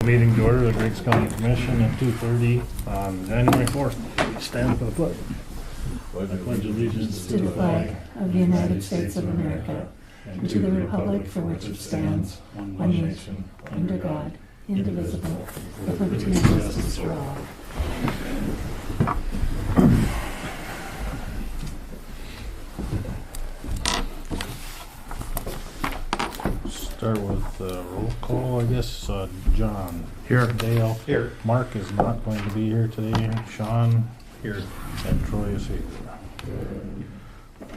Meeting to order, the Griggs County Commission at 2:30 on January 4th. Stand for the pledge. I pledge allegiance to the flag of the United States of America and to the republic for which it stands, one nation, under God, indivisible, with liberty and justice for all. Start with roll call, I guess. John. Here. Dale. Here. Mark is not going to be here today. Sean. Here. And Troy is here.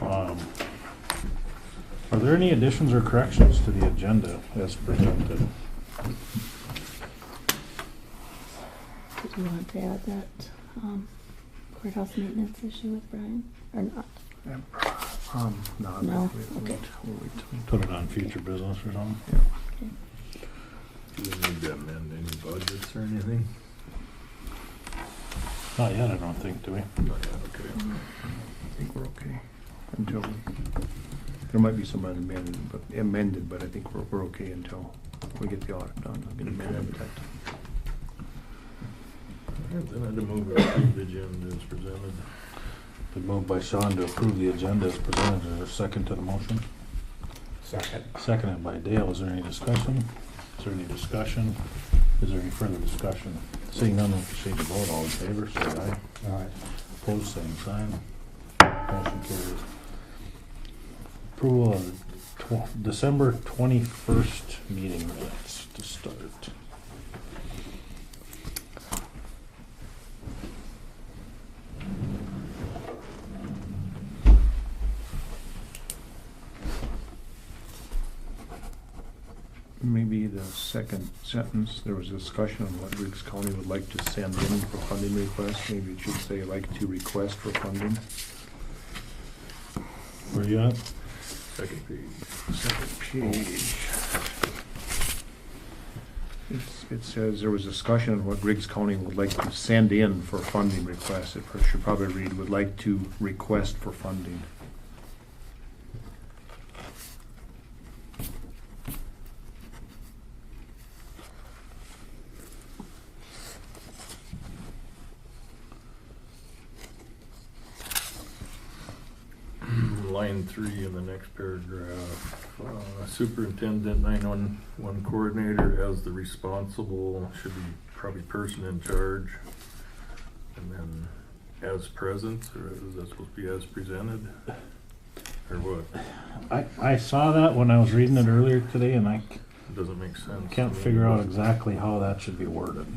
Are there any additions or corrections to the agenda as presented? Did you want to add that courthouse maintenance issue with Brian, or not? No? Okay. Put it on future business or something? Okay. Do we need to amend any budgets or anything? Not yet, I don't think, do we? Not yet, okay. I think we're okay until there might be some amended, but I think we're okay until we get the audit done. I'll get amended that. Then I'd move to approve the agenda as presented. Been moved by Sean to approve the agenda as presented. Is there a second to the motion? Second. Seconded by Dale. Is there any discussion? Is there any discussion? Is there any further discussion? Seeing none, we'll proceed to vote. All in favor, say aye. Aye. Opposed, same sign. Motion carries. Approval of December 21st meeting minutes to start. Maybe the second sentence, there was a discussion on what Griggs County would like to send in for funding requests. Maybe it should say like to request for funding. Where you at? Second page. Second page. It says there was discussion on what Griggs County would like to send in for funding requests. It should probably read would like to request for funding. Line 3 in the next paragraph. Superintendent 911 coordinator as the responsible should be probably person in charge. And then as present, or is that supposed to be as presented? Or what? I saw that when I was reading it earlier today, and I It doesn't make sense. can't figure out exactly how that should be worded.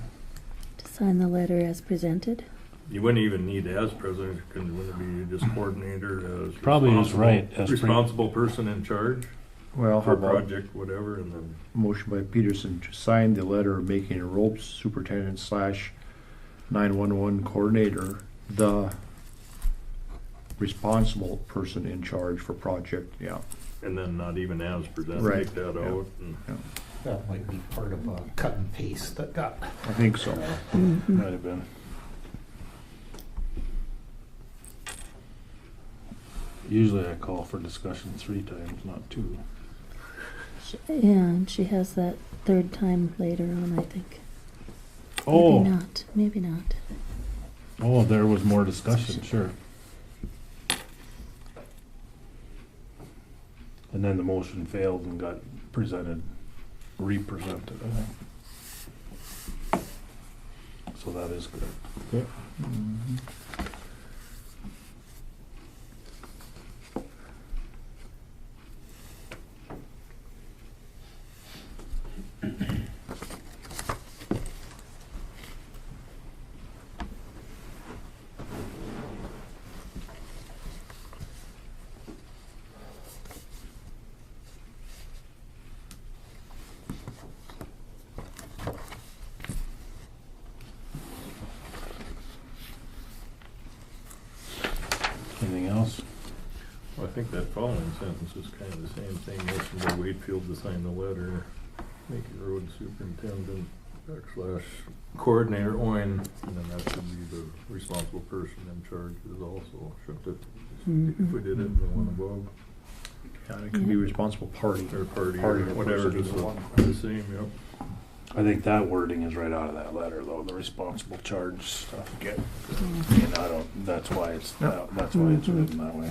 To sign the letter as presented? You wouldn't even need as president, wouldn't it be just coordinator as Probably is responsible- right, as responsible person in charge Well, how for a about project, whatever, and then motion by Peterson to sign the letter making a ropes superintendent / 911 coordinator the responsible person in charge for project, yeah. and then not even as presented, Right, take that yeah. out. And That might be part of a cut and paste that got. I think so. Mm-hmm. Might have been. Usually I call for discussion 3 times, not 2. Yeah, and she has that third time later on, I think. Oh, Maybe not, maybe not. oh, there was more discussion, sure. And then the motion failed and got re-presented, I think. So that is good. Okay. Mhm. Anything else? I think that following sentence is kind of the same thing. Motion by Wakefield to sign the letter, make it road superintendent / coordinator Owen, and then that should be the responsible person in charge is also, shouldn't it? If we did it in the one above. Yeah, it could be responsible party. Or party, Party or or whatever, person just either one. the same, yep. I think that wording is right out of that letter, though, the responsible charge stuff. Okay. And I don't, that's why it's, Yep. that's why it's written that way.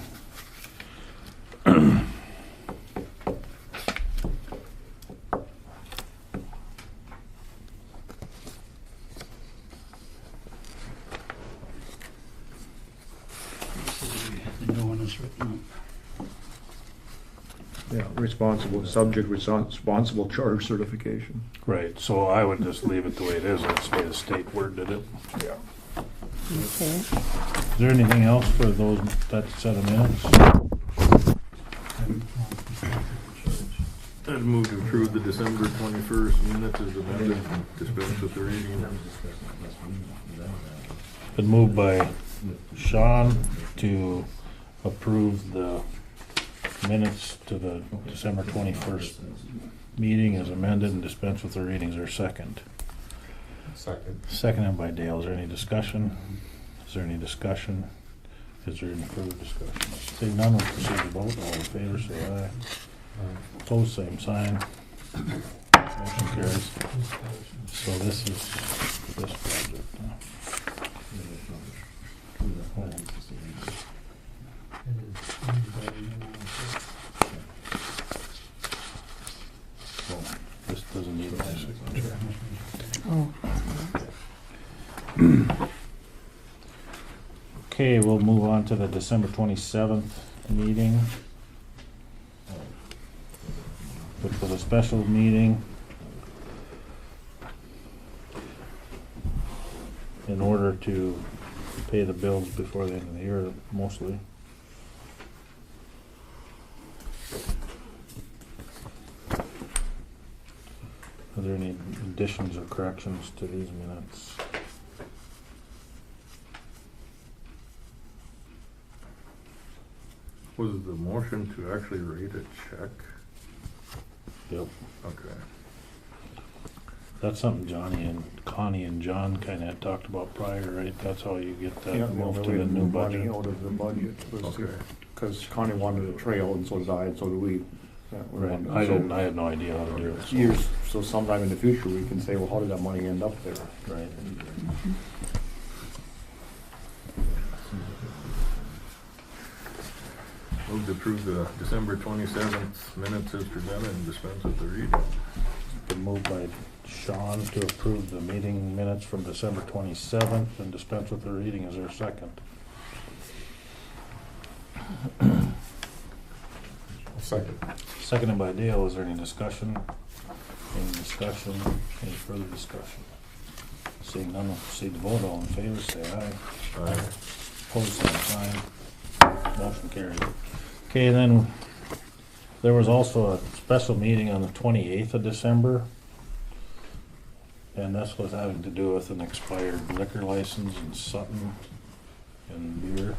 The new one is written Yeah, responsible charge certification. Right, so I would just leave it the way it is, that's the way the state worded it. Yeah. Okay. Is there anything else for those, that set of minutes? I'd move to approve the December 21st minutes as amended and dispense with the reading. Been moved by Sean to approve the minutes to the December 21st meeting as amended and dispense with the readings. Or second? Second. Seconded by Dale. Is there any discussion? Is there any discussion? Is there any further discussion? Seeing none, we'll proceed to vote. All in favor, say aye. Opposed, same sign. Motion carries. So this is this project. Oh, this doesn't need my signature. Oh, Okay, we'll move on to the December 27th meeting, which was a special meeting in order to pay the bills before the end of the year, mostly. Are there any additions or corrections to these minutes? Was the motion to actually write a check? Yep. Okay. That's something Johnny and Connie and John kinda had talked about prior, right? That's how you get Yeah, that moved to we the new money budget. out of the budget. Okay. Because Connie wanted a trail, and so did I, and so do we. Yeah, we Right, wanted- I so didn't, I had no idea how to do it. so- Years, so sometime in the future, we can say, well, how did that money end up there? Right. Move to approve the December 27th minutes as presented and dispense with the reading. Been moved by Sean to approve the meeting minutes from December 27th and dispense with the reading. Is there a second? Second. Seconded by Dale. Is there any discussion? Any discussion? Any further discussion? Seeing none, we'll proceed to vote. All in favor, say aye. Aye. Opposed, same sign. Motion carried. Okay, then there was also a special meeting on the 28th of December. And this was having to do with an expired liquor license in Sutton and beer.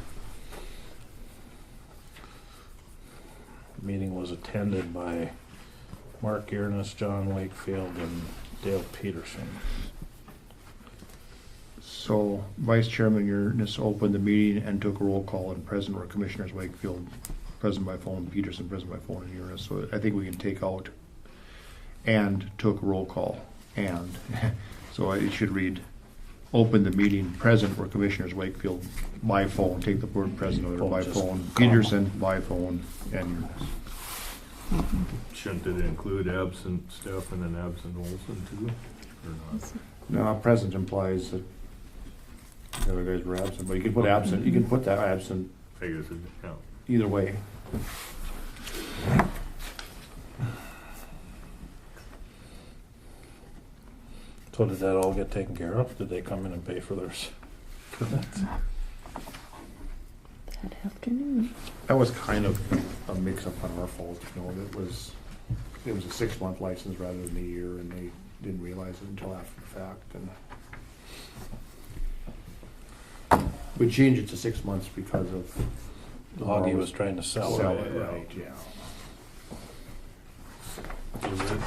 The meeting was attended by Mark Earnest, John Wakefield, and Dale Peterson. So, Vice Chairman Uranus opened the meeting and took a roll call, and present were Commissioners Wakefield, present by phone, Peterson, present by phone, and Uranus. So I think we can take out and took a roll call, and. So it should read, open the meeting, present were Commissioners Wakefield by phone, take the word present out of by Just phone, comma. Peterson by phone, and Uranus. Shouldn't it include absent Stefan and absent Olson too? Or not? No, present implies that the other guys were absent, but you can put absent, you can put that absent I guess it, yeah. either way. So did that all get taken care of? Did they come in and pay for theirs? that afternoon. That was kind of a mix-up on our fault, you know, it was a 6-month license rather than a year, and they didn't realize it until after the fact, and we changed it to 6 months because of Augie was trying to sell sell it. it, right, yeah.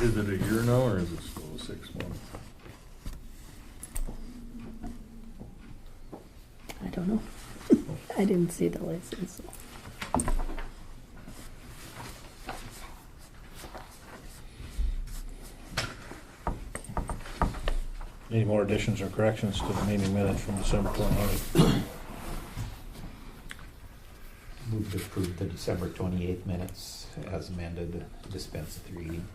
Is it a year now or is it still 6 months? I don't know. I didn't see the license. So. Any more additions or corrections to the meeting minutes from December 28th? Move to approve the December 28th minutes as amended, dispense with reading.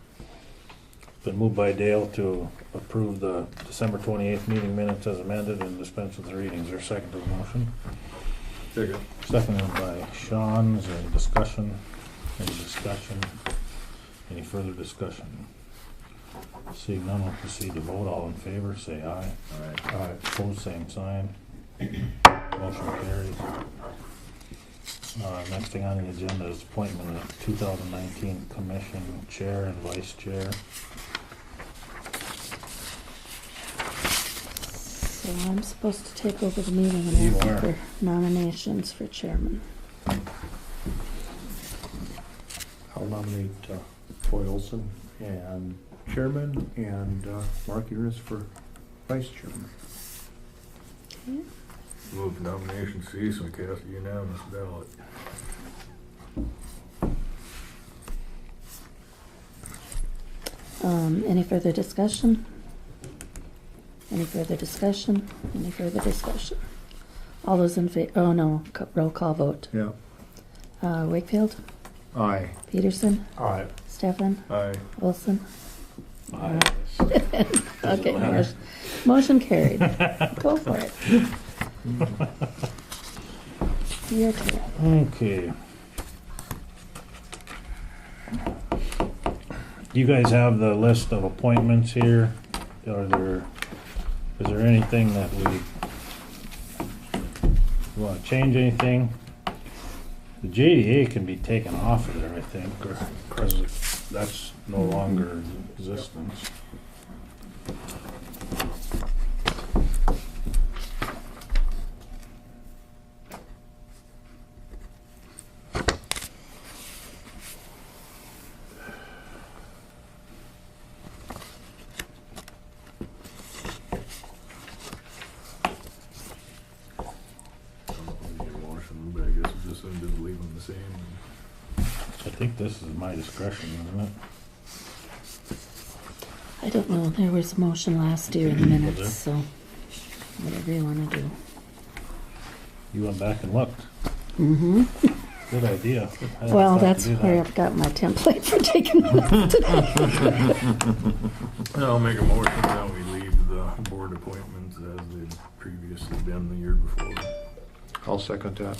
Been moved by Dale to approve the December 28th meeting minutes as amended and dispense with the readings. Is there a second to the motion? Second. Seconded by Sean. Is there any discussion? Any discussion? Any further discussion? Seeing none, we'll proceed to vote. All in favor, say aye. Aye. Opposed, same sign. Motion carries. Next thing on the agenda is appointment of 2019 Commission Chair and Vice Chair. So I'm supposed to take over the meeting and You ask are. for nominations for chairman. I'll nominate Troy Olson and chairman, and Mark Uris for vice chairman. Okay. Move nomination cease and cast a unanimous ballot. Any further discussion? Any further discussion? Any further discussion? All those in favor, oh no, roll call vote. Yeah. Wakefield, Aye. Peterson, Aye. Stefan, Aye. Wilson. Aye. Okay, motion carried. Go for it. Your turn. Okay. You guys have the list of appointments here. Is there anything that we want to change anything? The JDA can be taken off of there, I think, because that's no longer in existence. But I guess we just ended up leaving them the same. I think this is my discretion, isn't it? I don't know, there was a motion last year in the Was there? minutes, so whatever you want to do. You went back and looked. Mm-hmm. Good idea. I hadn't Well, thought to that's do where that. I've got my template for taking notes today. I'll make a motion that we leave the board appointments as they'd previously been the year before. I'll second that.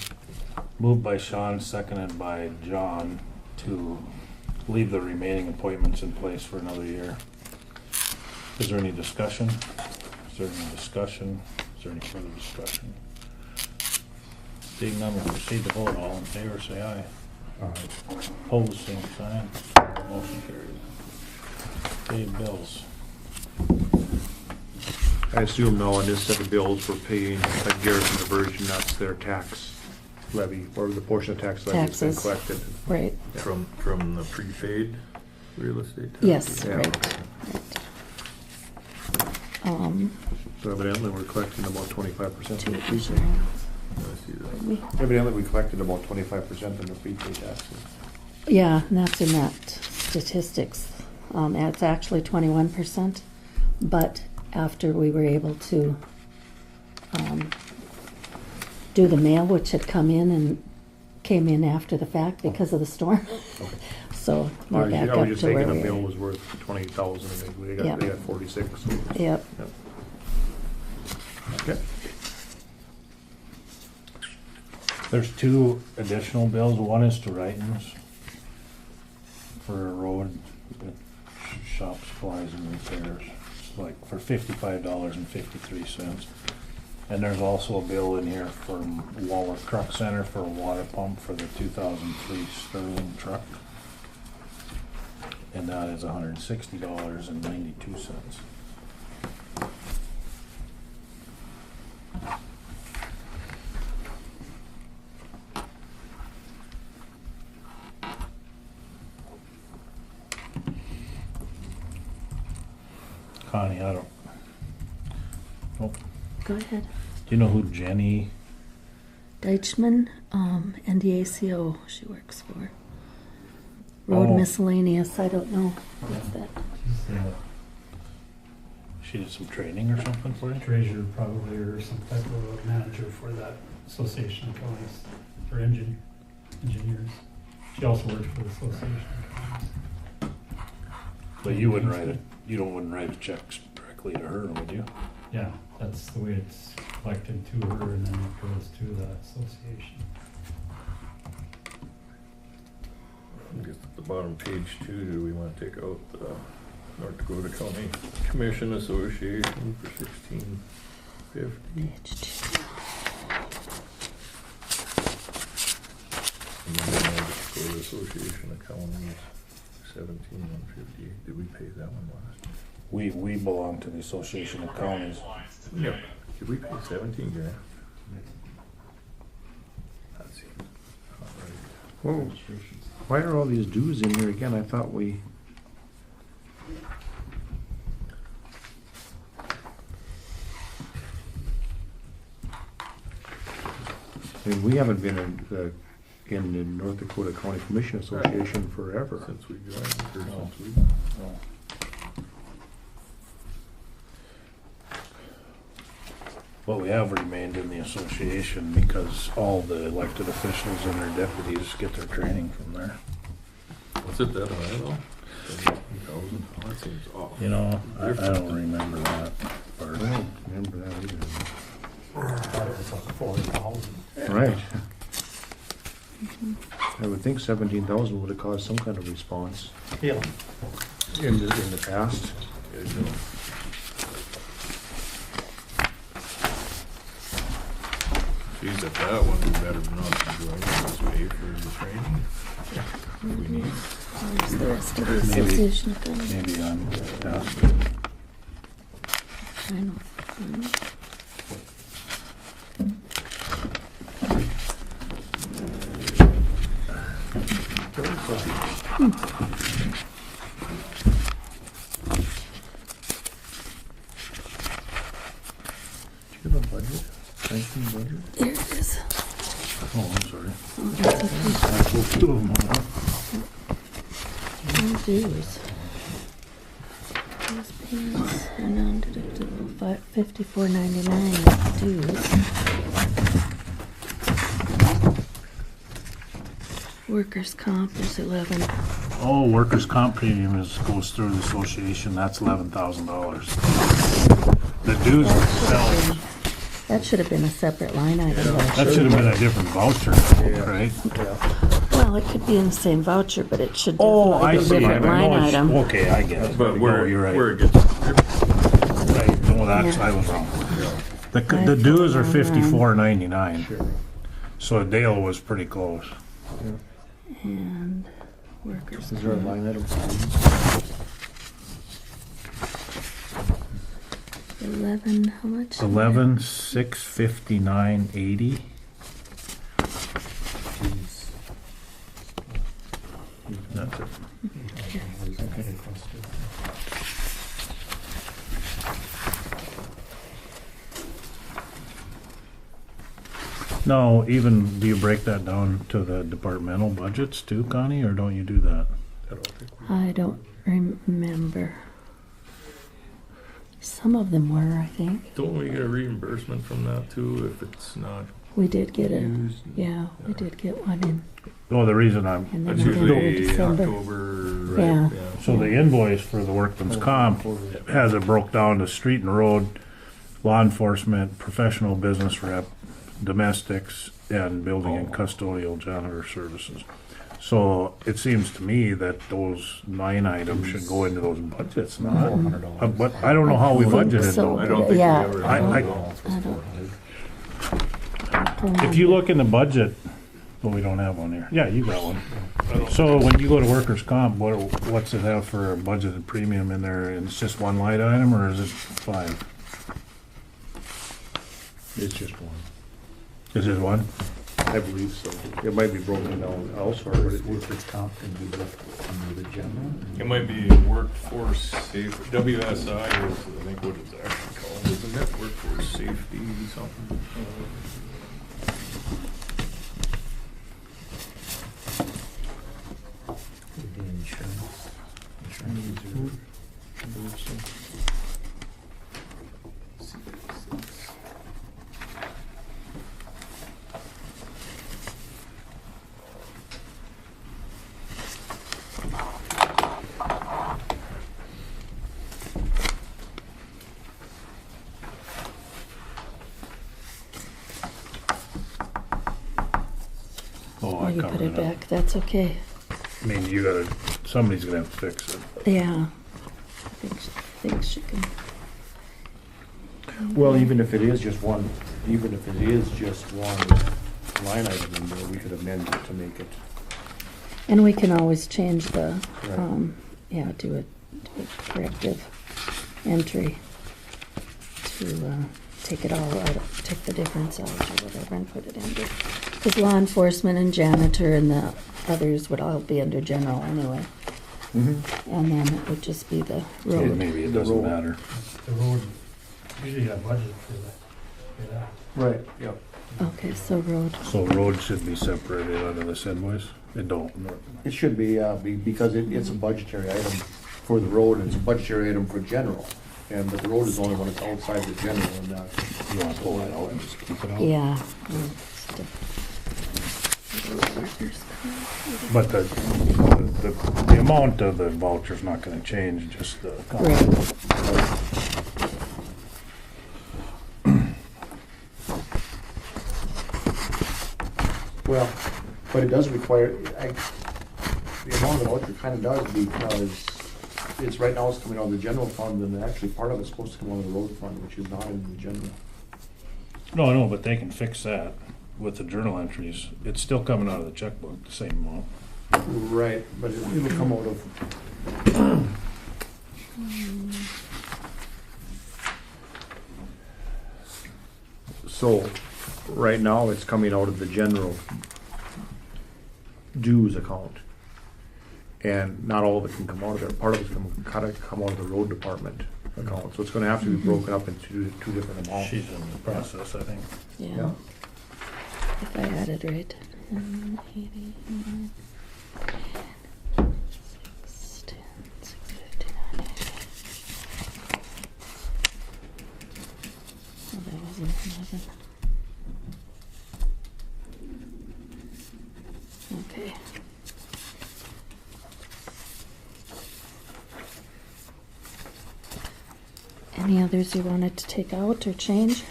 Moved by Sean, seconded by John to leave the remaining appointments in place for another year. Is there any discussion? Is there any discussion? Is there any further discussion? Seeing none, we'll proceed to vote. All in favor, say aye. Aye. Opposed, same sign. Motion carried. Pay bills. I assume now on this set of bills, we're paying like Garrison Diversion, that's their tax levy, or the portion of tax levy that's been Taxes. collected. Right, Yeah. From the prepaid real estate tax? yes, Yeah. right. So evidently, we're collecting about 25% Two of the prepaid. insurance. I see that. We- Evidently, we collected about 25% of the prepaid taxes. Yeah, and that's in that statistics. It's actually 21%, but after we were able to do the mail, which had come in and came in after the fact because of the storm. So we're back I up was just to where thinking we a bill were. was worth 20,000, I think, they Yeah. got 46. So. Yep. Yep. Okay. There's two additional bills. One is to Writons for a road with shop supplies and repairs, it's like for $55.53. And there's also a bill in here from Waller Truck Center for a water pump for the 2003 Sterling truck. And that is $160.92. Connie, I don't. Oh, Go ahead. do you know who Jenny? Deichman, NDACO she works for. Road Oh. miscellaneous, I don't know. What's that? She did some training or something for you? Treasurer probably, or some type of manager for that association of counties, or engineers. She also worked for the association of counties. But you wouldn't write a check directly to her, would you? Yeah, that's the way it's collected to her, and then it goes to the association. I guess at the bottom page 2, do we want to take out the North Dakota County Commission Association for 1650? And then the North Dakota Association of Counties 17,150. Did we pay that one last year? We belong to the Association of Counties. Yep. Did we pay 17 grand? That seems not right. Whoa. Why are all these dues in here again? I thought we. I mean, we haven't been in the North Dakota County Commission Association forever. Since we joined, or No. since we... No. Well, we have remained in the association because all the elected officials and their deputies get their training from there. Was it that high though? 17,000? Oh, that seems off. You know, I don't remember that I part. don't remember that either. I thought it was like 40,000. Right. I would think 17,000 would have caused some kind of response Yeah. in the past. Yeah, you know. Geez, if that one, we better not join this pay for the training. We need. Where's the rest of the Maybe. association of counties? Maybe I'm past I know. Do you have a budget? 19 budget? There it is. Oh, I'm sorry. Oh, that's okay. I pulled two of them out. No dues. Those payments are non-deductible, $54.99 dues. Workers' comp is 11. Oh, workers' comp premium goes through the association, that's $11,000. The dues themselves, That should have been a separate line item. though. that should have been a different voucher, right? Well, it could be in the same voucher, but it should Oh, definitely I be a see. different line No, item. okay, I get it. But No, where, you're right. where it gets, Right, no, that's, Yeah. I was wrong. The I dues are thought- $54.99, so Dale was pretty close. And workers' Is there a comp. line item? 11, how much? 11,659.80. That's it. No, even, do you break that down to the departmental budgets too, Connie, or don't you do that? I don't think we... I don't remember. Some of them were, I think. Don't we get a reimbursement from that too, if it's not We did get a, used? yeah, we did get one in, Oh, the reason I'm, and then That's we did it in usually December. October, Yeah. right? so the invoice for the workman's comp has it broke down to street and road, law enforcement, professional business rep, domestics, and building and custodial janitor services. So it seems to me that those line items should go into those budgets, not. $400. But I don't know how we I think budgeted so. though. I don't think we Yeah. ever... I- If you look in the budget, well, we don't have one here. Yeah, you got one. So when you go to workers' comp, what's it have for a budgeted premium in there? And it's just one line item, or is it 5? It's just one. Is it one? I believe so. It might be broken down elsewhere, but it Workers' comp can be looked under the general. It might be workforce safe, WSI is, I think what it's actually called, isn't it? Workforce safety something? The insurance. Insurance. not you put covering it it up. back, that's okay. I mean, somebody's gonna have to fix it. Yeah. I think she can. Well, even if it is just one line item in there, we could amend it to make it. And we can always change the, Right. do a corrective entry to take it all out, take the difference out or whatever and put it under. Because law enforcement and janitor and the others would all be under general anyway. Mm-hmm. And then it would just be the So road. maybe it The doesn't road. matter. The road, usually you have budget for that. Right, yep. Okay, so road. So road should be separated out of this invoice? It don't. It should be, because it's a budgetary item for the road, and it's a budgetary item for general. And the road is the only one that's outside the general, and You wanna pull that out and just keep it out? Yeah. But the amount of the voucher's not gonna change, just the. Right. well, but it does require, the amount of the voucher kind of does, because it's right now it's coming out of the general fund, and actually part of it's supposed to come out of the road fund, which is not in the general. No, but they can fix that with the journal entries. It's still coming out of the checkbook, the same amount. Right, but it'll come out of. So, right now, it's coming out of the general dues account. And not all of it can come out of there. Part of it's gotta come out of the road department account. So it's gonna have to be broken up into two different amounts. She's in the process, I think. Yeah. If I had it right. 80, 6, 10, 659. Oh, that was 11. Okay. Any others you wanted to take out or change?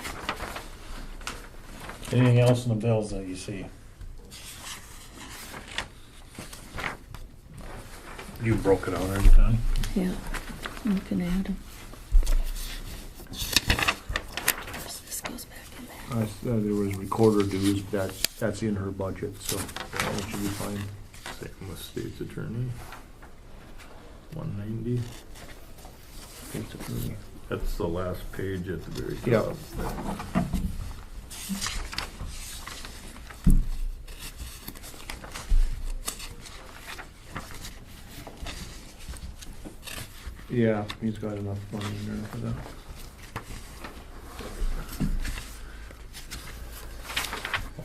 Anything else in the bills that you see? You broke it out every time? Yeah, I'm looking at them. This goes back in there. There was recorder dues, that's in her budget, so that should be fine. Same with state's attorney. 190. State's attorney. That's the last page at the very Yeah. top. Yeah, he's got enough money in there for that.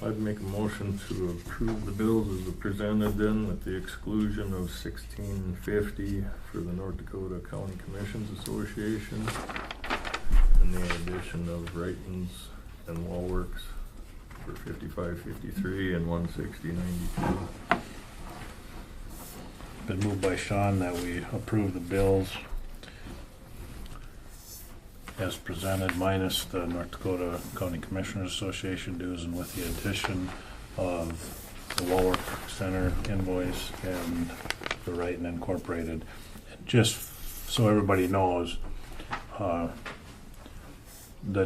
I'd make a motion to approve the bills as presented then, with the exclusion of 1650 for the North Dakota County Commissions Association, and the addition of Writons and Wallworks for 5553 and 16092. Been moved by Sean that we approve the bills as presented minus the North Dakota County Commissioners Association dues and with the addition of the Warwick Center invoice and the Wright Incorporated. Just so everybody knows, the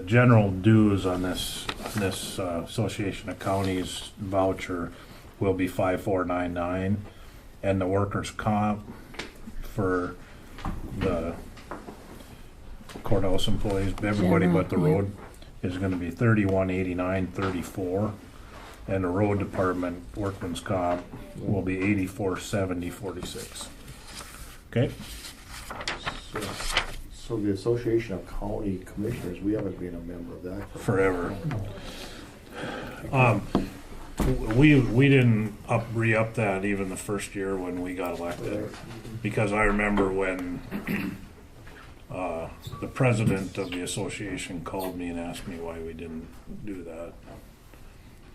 general dues on this Association of Counties voucher will be 5499, and the workers' comp for the courthouse employees, everybody General, but the yeah. road, is gonna be 3189.34, and the road department workman's comp will be 8470.46. Okay, So the Association of County Commissioners, we haven't been a member of that. forever. We didn't re-up that even the first year when we got elected, because I remember when the president of the association called me and asked me why we didn't do that.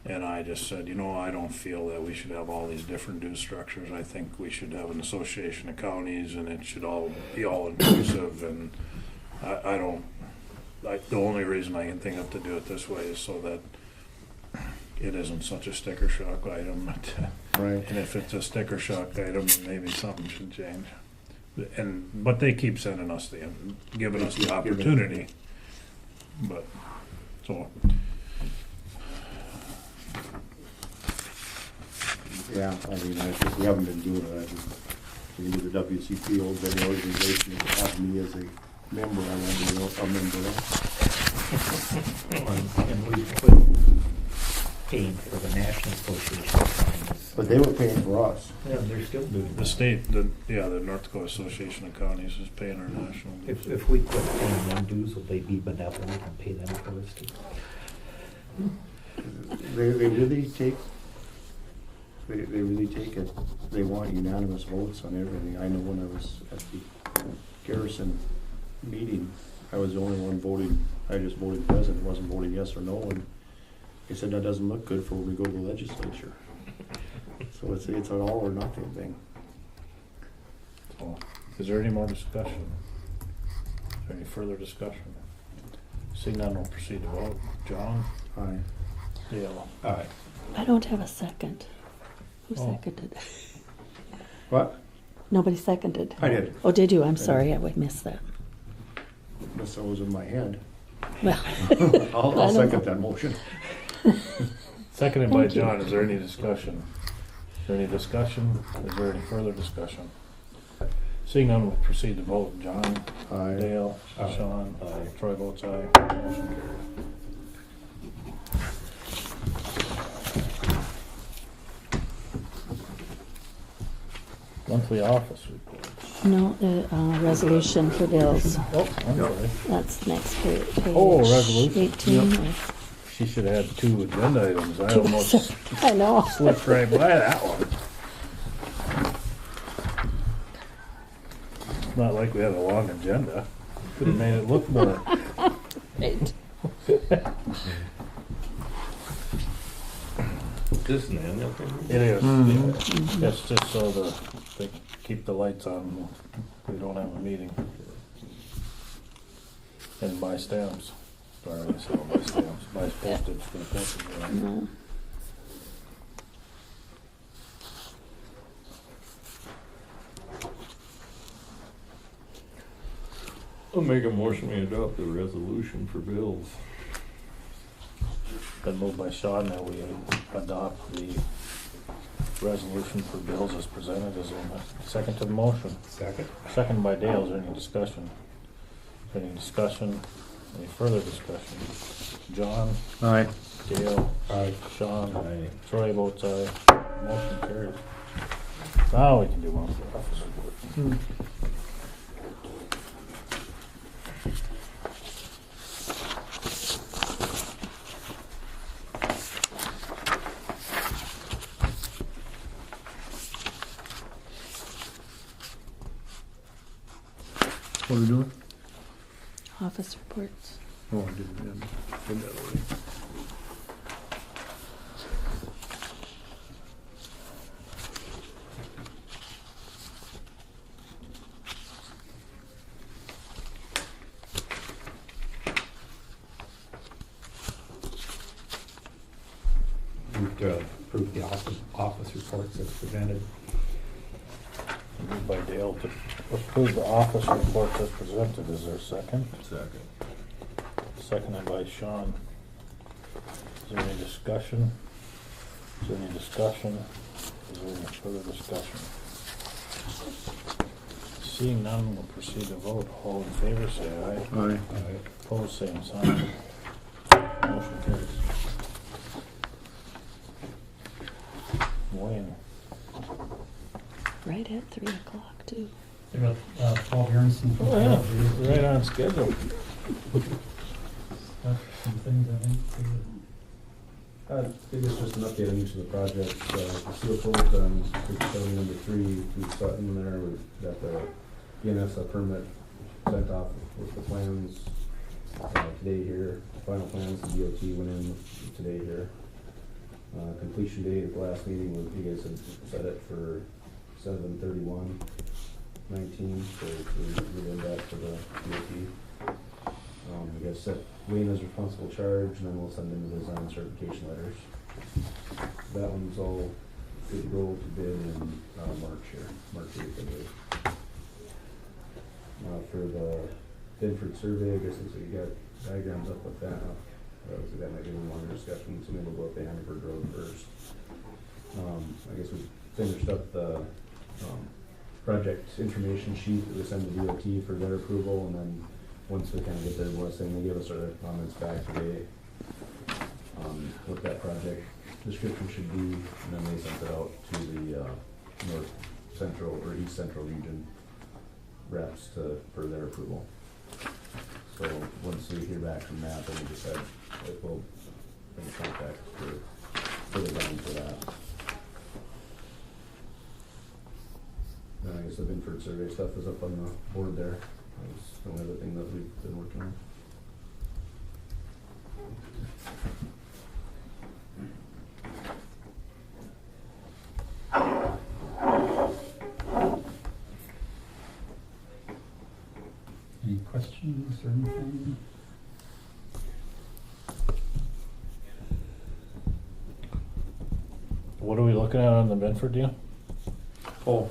And I just said, I don't feel that we should have all these different due structures. I think we should have an association of counties, and it should all be all inclusive. And the only reason I can think of to do it this way is so that it isn't such a sticker shock item. Right. And if it's a sticker shock item, then maybe something should change. But they keep sending us giving us the opportunity. But, so, Yeah, I mean, I think we haven't been doing it. I think we do the WCP old any organization that have me as a member, I want to be a member of. And we put paying for the National Association of Counties. But they were paying for us. Yeah, they're still doing the that. state, the North Dakota Association of Counties is paying our national dues. If we quit paying them dues, will they be benevolent and pay them for us too? They really take, they really take it. They want unanimous votes on everything. I know when I was at the Garrison meeting, I was the only one voting. I just voted present, wasn't voting yes or no, and they said that doesn't look good for when we go to the legislature. So it's an all or nothing thing. So, is there any more discussion? Is there any further discussion? Seeing none, we'll proceed to vote. John? Aye. Dale? Aye. I don't have a second. Who Oh. seconded? What? Nobody seconded. I did. Oh, did you? I'm sorry, I would miss that. Unless that was in my head. Well, I'll I don't second know. that motion. Seconded by Thank you. John. Is there any discussion? Is there any discussion? Is there any further discussion? Seeing none, we'll proceed to vote. John? Aye. Dale? Aye. Sean? Aye. Troy votes aye. Motion carried. Monthly office report. no, resolution for bills. Oh, I'm sorry. That's the next page. Oh, resolution. 18. or- She should have had two agenda items. I almost I know. slipped right by that one. It's not like we had a long agenda. Could have made it look more. Right. Just an annual thing? It is. Mhm. That's just so they keep the lights on. We don't have a meeting. And buy stamps. Sorry, I said buy stamps. Buy postage for the postage. Right? No. I'll make a motion to adopt the resolution for bills. Been moved by Sean that we adopt the resolution for bills as presented. Is there a second to the motion? Second? Second by Dale. Is there any discussion? Is there any discussion? Any further discussion? John? Aye. Dale? Aye. Sean? Aye. Troy votes aye. Motion carries. Now we can do monthly office report. What are we doing? Office reports. Oh, I did that already. Move to approve the office reports as presented. Moved by Dale to approve the office report as presented. Is there a second? Second. Seconded by Sean. Is there any discussion? Is there any discussion? Is there any further discussion? Seeing none, we'll proceed to vote. All in favor, say aye. Aye. Aye. Opposed, same sign. Motion carries. Wayne. Right at 3 o'clock, too. They got Paul Bjornson from Right on schedule. Some things I think. I think it's just an update on each of the projects. The sewer plant on facility number 3, we've gotten there, we've got the ENS permit sent off with the plans today here. Final plans, the DOT went in today here. Completion date at the last meeting, you guys had set it for 7/31/19, so we did that for the DOT. You guys set Wayne as responsible charge, and then we'll send in the design certification letters. That one's all good to go to bid in March here, March 8th, I believe. For the Bedford survey, I guess looks like you got diagrams up with that. So that might be one longer discussion, so maybe we'll go up to Hannaford Road first. I guess we finished up the project information sheet that we sent to DOT for their approval, and then once we kind of get their blessing, they gave us our comments back today on what that project description should be, and then they sent it out to the North Central or East Central region reps for their approval. So once we hear back from that, then we decide if we'll bring contact for the line for that. I guess the Binford survey stuff is up on the board there. That's the only other thing that we've been working on. Any questions or anything? What are we looking at on the Bedford deal? Oh,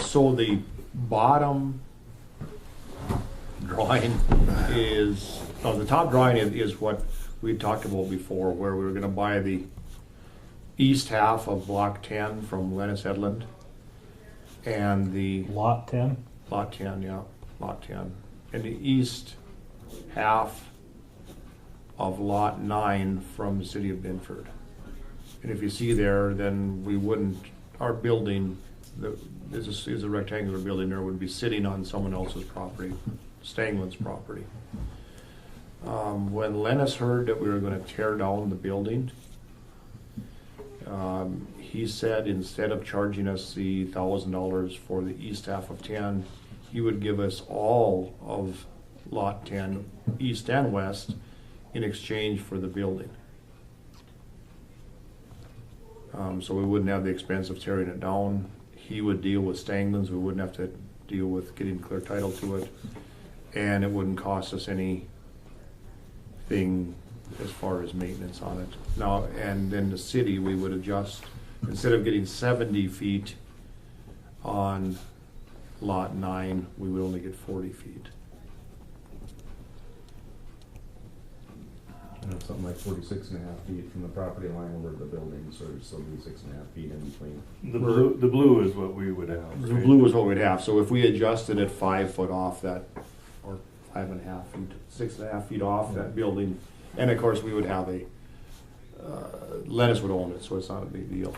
so the bottom drawing is, the top drawing is what we talked about before, where we were gonna buy the east half of block 10 from Lennis Headland, and the Lot 10? lot 10, yeah, lot 10, and the east half of lot 9 from the city of Binford. And if you see there, then we wouldn't, our building, is a rectangular building there, would be sitting on someone else's property, Stanglin's property. When Lennis heard that we were gonna tear down the building, he said instead of charging us the $1,000 for the east half of 10, he would give us all of lot 10, east and west, in exchange for the building. So we wouldn't have the expense of tearing it down. He would deal with Stanglin's, we wouldn't have to deal with getting clear title to it, and it wouldn't cost us anything as far as maintenance on it. Now, and then the city, we would adjust, instead of getting 70 feet on lot 9, we would only get 40 feet. Something like 46.5 feet from the property line over to the building, so there's still be 6.5 feet in between. The blue is what we would have. The right? blue is what we'd have, so if we adjusted it 5 foot off that, or 5.5 feet, 6.5 feet off that building, and of course we would have a, Lennis would own it, so it's not a big deal.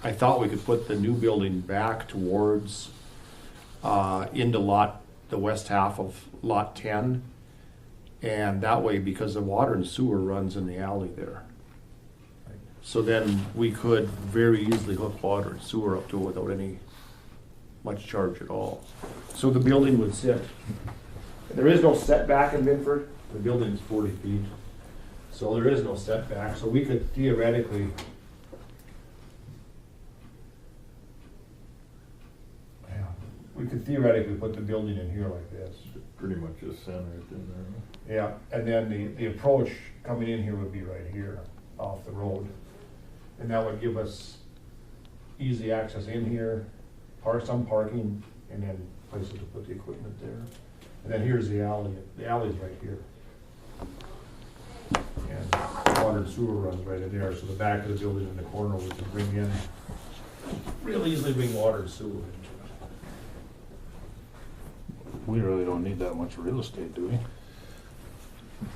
I thought we could put the new building back towards, into the west half of lot 10, and that way, because the water and sewer runs in the alley there. So then we could very easily hook water and sewer up to it without any much charge at all. So the building would sit, there is no setback in Binford, the building is 40 feet. So there is no setback, so we could theoretically, put the building in here like this. Pretty much just center it in there. Yeah, and then the approach coming in here would be right here, off the road. And that would give us easy access in here, some parking, and then places to put the equipment there. And then here's the alley, the alley's right here. And water and sewer runs right in there, so the back of the building in the corner we can bring in, real easily bring water and sewer into it. We really don't need that much real estate, do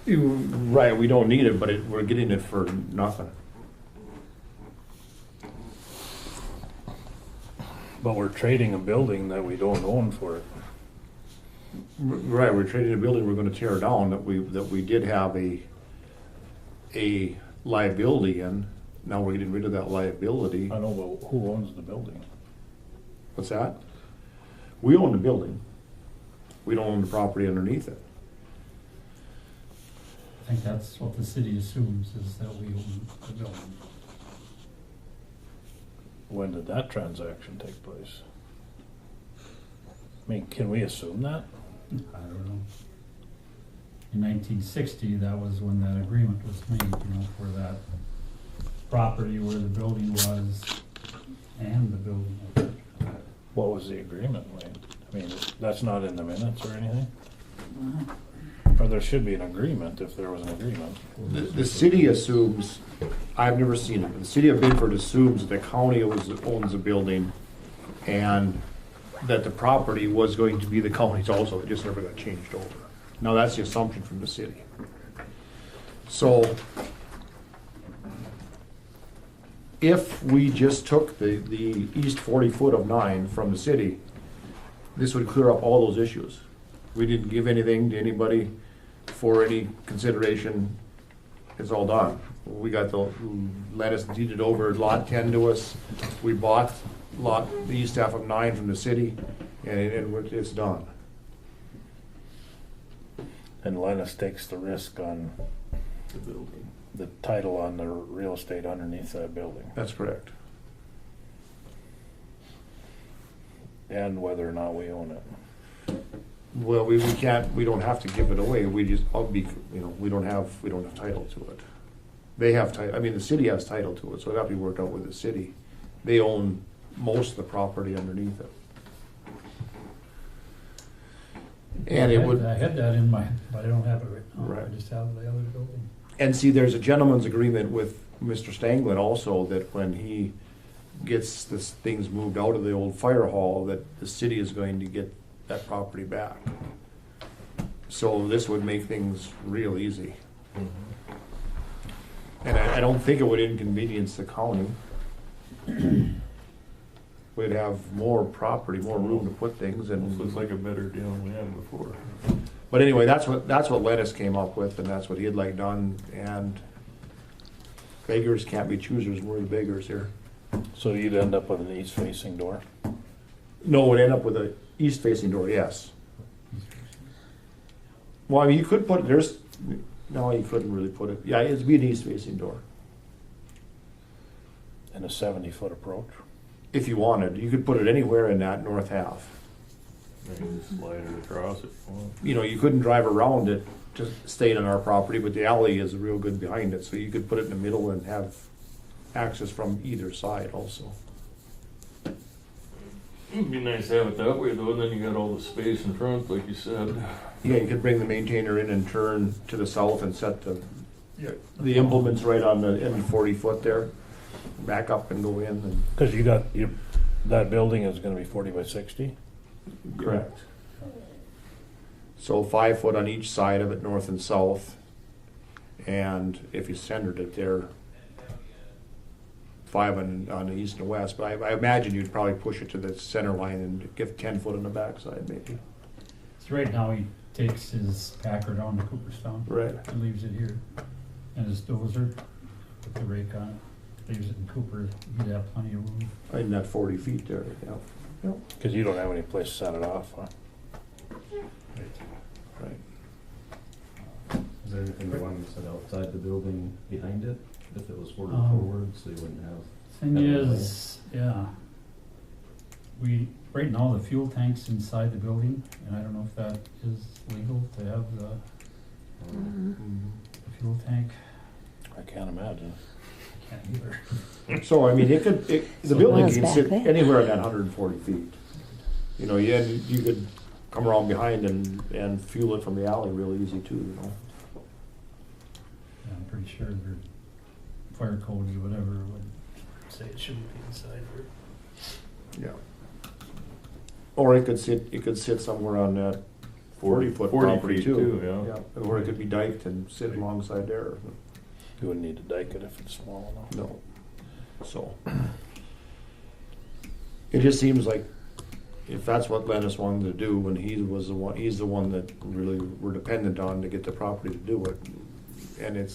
we? Right, we don't need it, but we're getting it for nothing. But we're trading a building that we don't own for it. Right, we're trading a building we're gonna tear down that we did have a liability in. Now we're getting rid of that liability. I know, but who owns the building? What's that? We own the building. We don't own the property underneath it. I think that's what the city assumes, is that we own the building. When did that transaction take place? I mean, can we assume that? I don't know. in 1960, that was when that agreement was made, you know, for that property where the building was and the building. What was the agreement, Wayne? I mean, that's not in the minutes or anything? Or there should be an agreement if there was an agreement. The city assumes, I've never seen it, but the city of Bedford assumes that the county owns the building and that the property was going to be the county's also, it just never got changed over. Now, that's the assumption from the city. So, if we just took the east 40 foot of 9 from the city, this would clear up all those issues. We didn't give anything to anybody for any consideration. It's all done. We got the, let us deeded over lot 10 to us. We bought the east half of 9 from the city, and it's done. And Lennis takes the risk on The building. the title on the real estate underneath that building. That's correct. And whether or not we own it. Well, we can't, we don't have to give it away. We just, we don't have title to it. They have title, I mean, the city has title to it, so it'll have to be worked out with the city. They own most of the property underneath it. And it would. I had that in my, but I don't have it right now. Right. I just have the other building. And see, there's a gentleman's agreement with Mr. Stanglin also, that when he gets this things moved out of the old fire hall, that the city is going to get that property back. So this would make things real easy. And I don't think it would inconvenience the county. We'd have more property, more room to put things, This looks and, like a better deal than we had before. but anyway, that's what Lettuce came up with, and that's what he'd like done, and beggars can't be choosers, we're the beggars here. So you'd end up with an east-facing door? No, it would end up with a east-facing door, yes. Well, I mean, you could put, no, you couldn't really put it, yeah, it'd be an east-facing door. And a 70-foot approach? If you wanted, you could put it anywhere in that north half. Maybe just slide it across it. You know, you couldn't drive around it to stay on our property, but the alley is real good behind it, so you could put it in the middle and have access from either side also. It'd be nice to have it that way though, and then you got all the space in front, like you said. Yeah, you could bring the maintainer in and turn to the south and set the implements right on the end 40 foot there. Back up and go in and. Because that building is gonna be 40 by 60? Correct. So 5 foot on each side of it, north and south. And if you centered it there, 5 on the east and west. But I imagine you'd probably push it to the center line and give 10 foot on the backside maybe. So right now he takes his Packer down to Cooperstown. Right. And leaves it here. And his dozer, with the rake on it, leaves it in Cooper. He'd have plenty of room. In that 40 feet there, yeah. Because you don't have any place to set it off, huh? Right. Is there anything you wanted to set outside the building behind it, if it was forward so you wouldn't have? Thing is, yeah, right now the fuel tank's inside the building, and I don't know if that is legal to have the fuel tank. I can't imagine. Can't either. So, I mean, the So building miles can back sit there. anywhere in that 140 feet. You know, you could come around behind and fuel it from the alley real easy too, you know. Yeah, I'm pretty sure their fire codes or whatever would say it shouldn't be inside there. Yeah. Or it could sit somewhere on that 40-foot 40 property feet too. yeah. Or it could be diked and sit alongside there. You wouldn't need to dike it if it's small enough. No. So. It just seems like if that's what Lennis wanted to do, and he's the one that really we're dependent on to get the property to do it. And it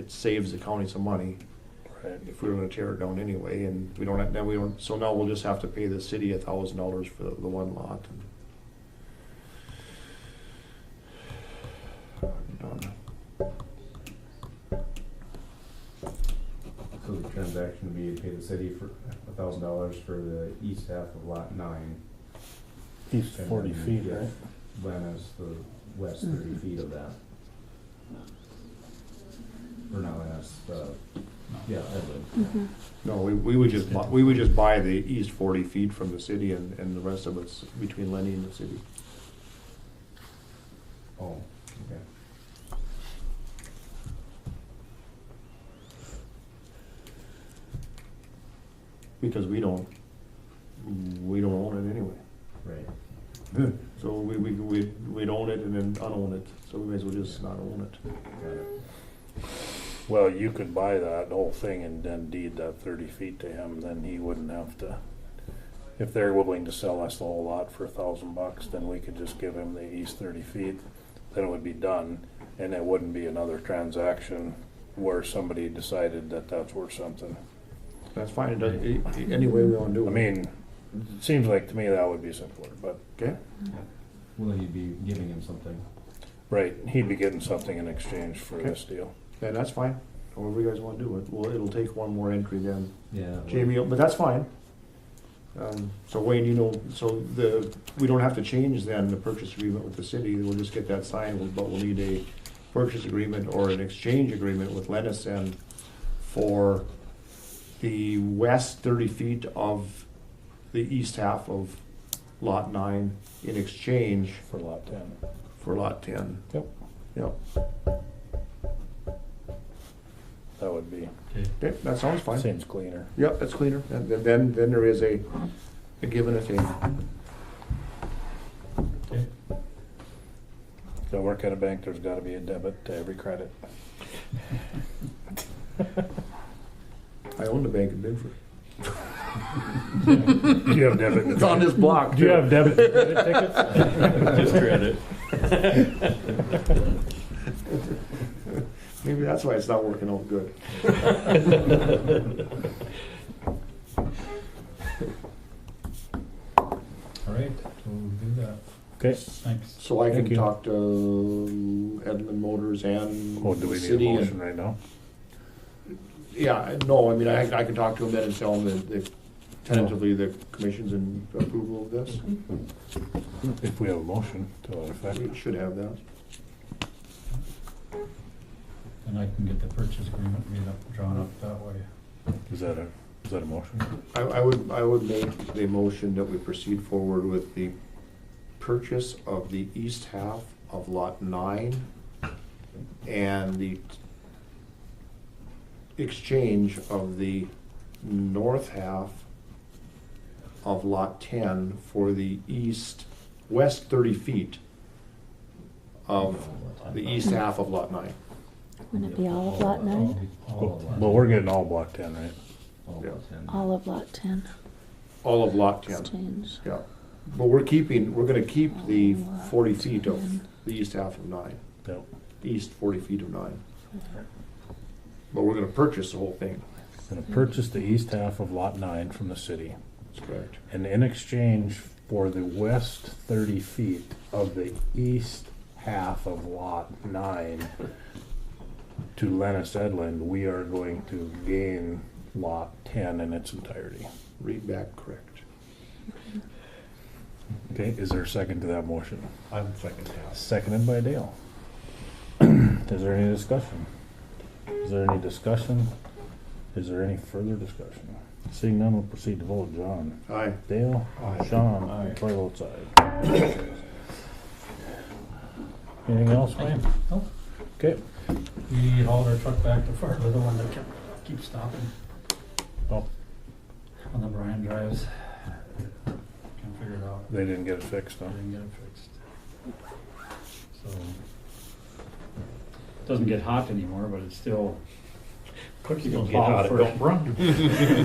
saves the county some money. Right. If we were gonna tear it down anyway, and so now we'll just have to pay the city $1,000 for the one lot. Done. So the transaction would be to pay the city for $1,000 for the east half of lot 9. East and 40 then feet, give right? Lennis the west 30 feet of that. Or not west, yeah, Edwin. Mhm. No, we would just buy the east 40 feet from the city, and the rest of it's between Lenny and the city. Oh, okay. Because we don't own it anyway. Right. So we'd own it and then unown it, so we may as well just not own it. Got it. Well, you could buy that whole thing and then deed that 30 feet to him, then he wouldn't have to. If they're willing to sell us the whole lot for $1,000, then we could just give him the east 30 feet, then it would be done, and it wouldn't be another transaction where somebody decided that that's worth something. That's fine, it doesn't, any way we wanna do it. I mean, it seems like to me that would be simpler, but, Okay, Will he be giving him something? right, he'd be getting something in exchange for Okay. this deal. yeah, that's fine, however you guys wanna do it. Well, it'll take one more entry then, Yeah. Jamie, but that's fine. So Wayne, we don't have to change then the purchase agreement with the city, we'll just get that signed, but we'll need a purchase agreement or an exchange agreement with Lennis and for the west 30 feet of the east half of lot 9 in exchange For lot 10. for lot 10. Yep. Yep, That would be, okay, that sounds fine. seems cleaner. Yep, that's cleaner, and then there is a give and a take. Okay. So work at a bank, there's gotta be a debit to every credit. I own the bank in Binford. Do you have debit? It's on this block. Do you have debit and credit tickets? Just credit. Maybe that's why it's not working out good. All right, so we'll do that. Okay, Thanks. So I can Thank you. talk to Edmund Motors and oh, do the we need a city. motion right now? Yeah, no, I mean, I can talk to him then and tell him that tentatively the commission's in approval of this. If we have a motion to that effect. We should have that. And I can get the purchase agreement made up, drawn up that way. Is that a motion? I would make the motion that we proceed forward with the purchase of the east half of lot 9 and the exchange of the north half of lot 10 for the west 30 feet of the east half of lot 9. Wouldn't it be all of lot 9? Well, we're getting all block 10, right? Yeah. All of lot 10 All of lot 10. exchange. Yeah, but we're gonna keep the All lot 40 feet of 10. the east half of 9, Yep. east 40 feet of 9. But we're gonna purchase the whole thing. Gonna purchase the east half of lot 9 from the city. That's correct. And in exchange for the west 30 feet of the east half of lot 9 to Lennis Edlund, we are going to gain lot 10 in its entirety. Read back correct. Okay, is there a second to that motion? I'm second that. Seconded by Dale. Is there any discussion? Is there any discussion? Is there any further discussion? Seeing none, we'll proceed to vote. John? Aye. Dale? Aye. Sean? Aye. Troy votes aye. Anything else, Wayne? Nope. Okay. We hauled our truck back to Fargo, the one that keeps stopping Oh, on the Bryan drives. Can't figure it out. they didn't get it fixed, huh? I didn't get it fixed. So, it doesn't get hot anymore, but it's still. Cookie It'll don't get hot, it plow don't run.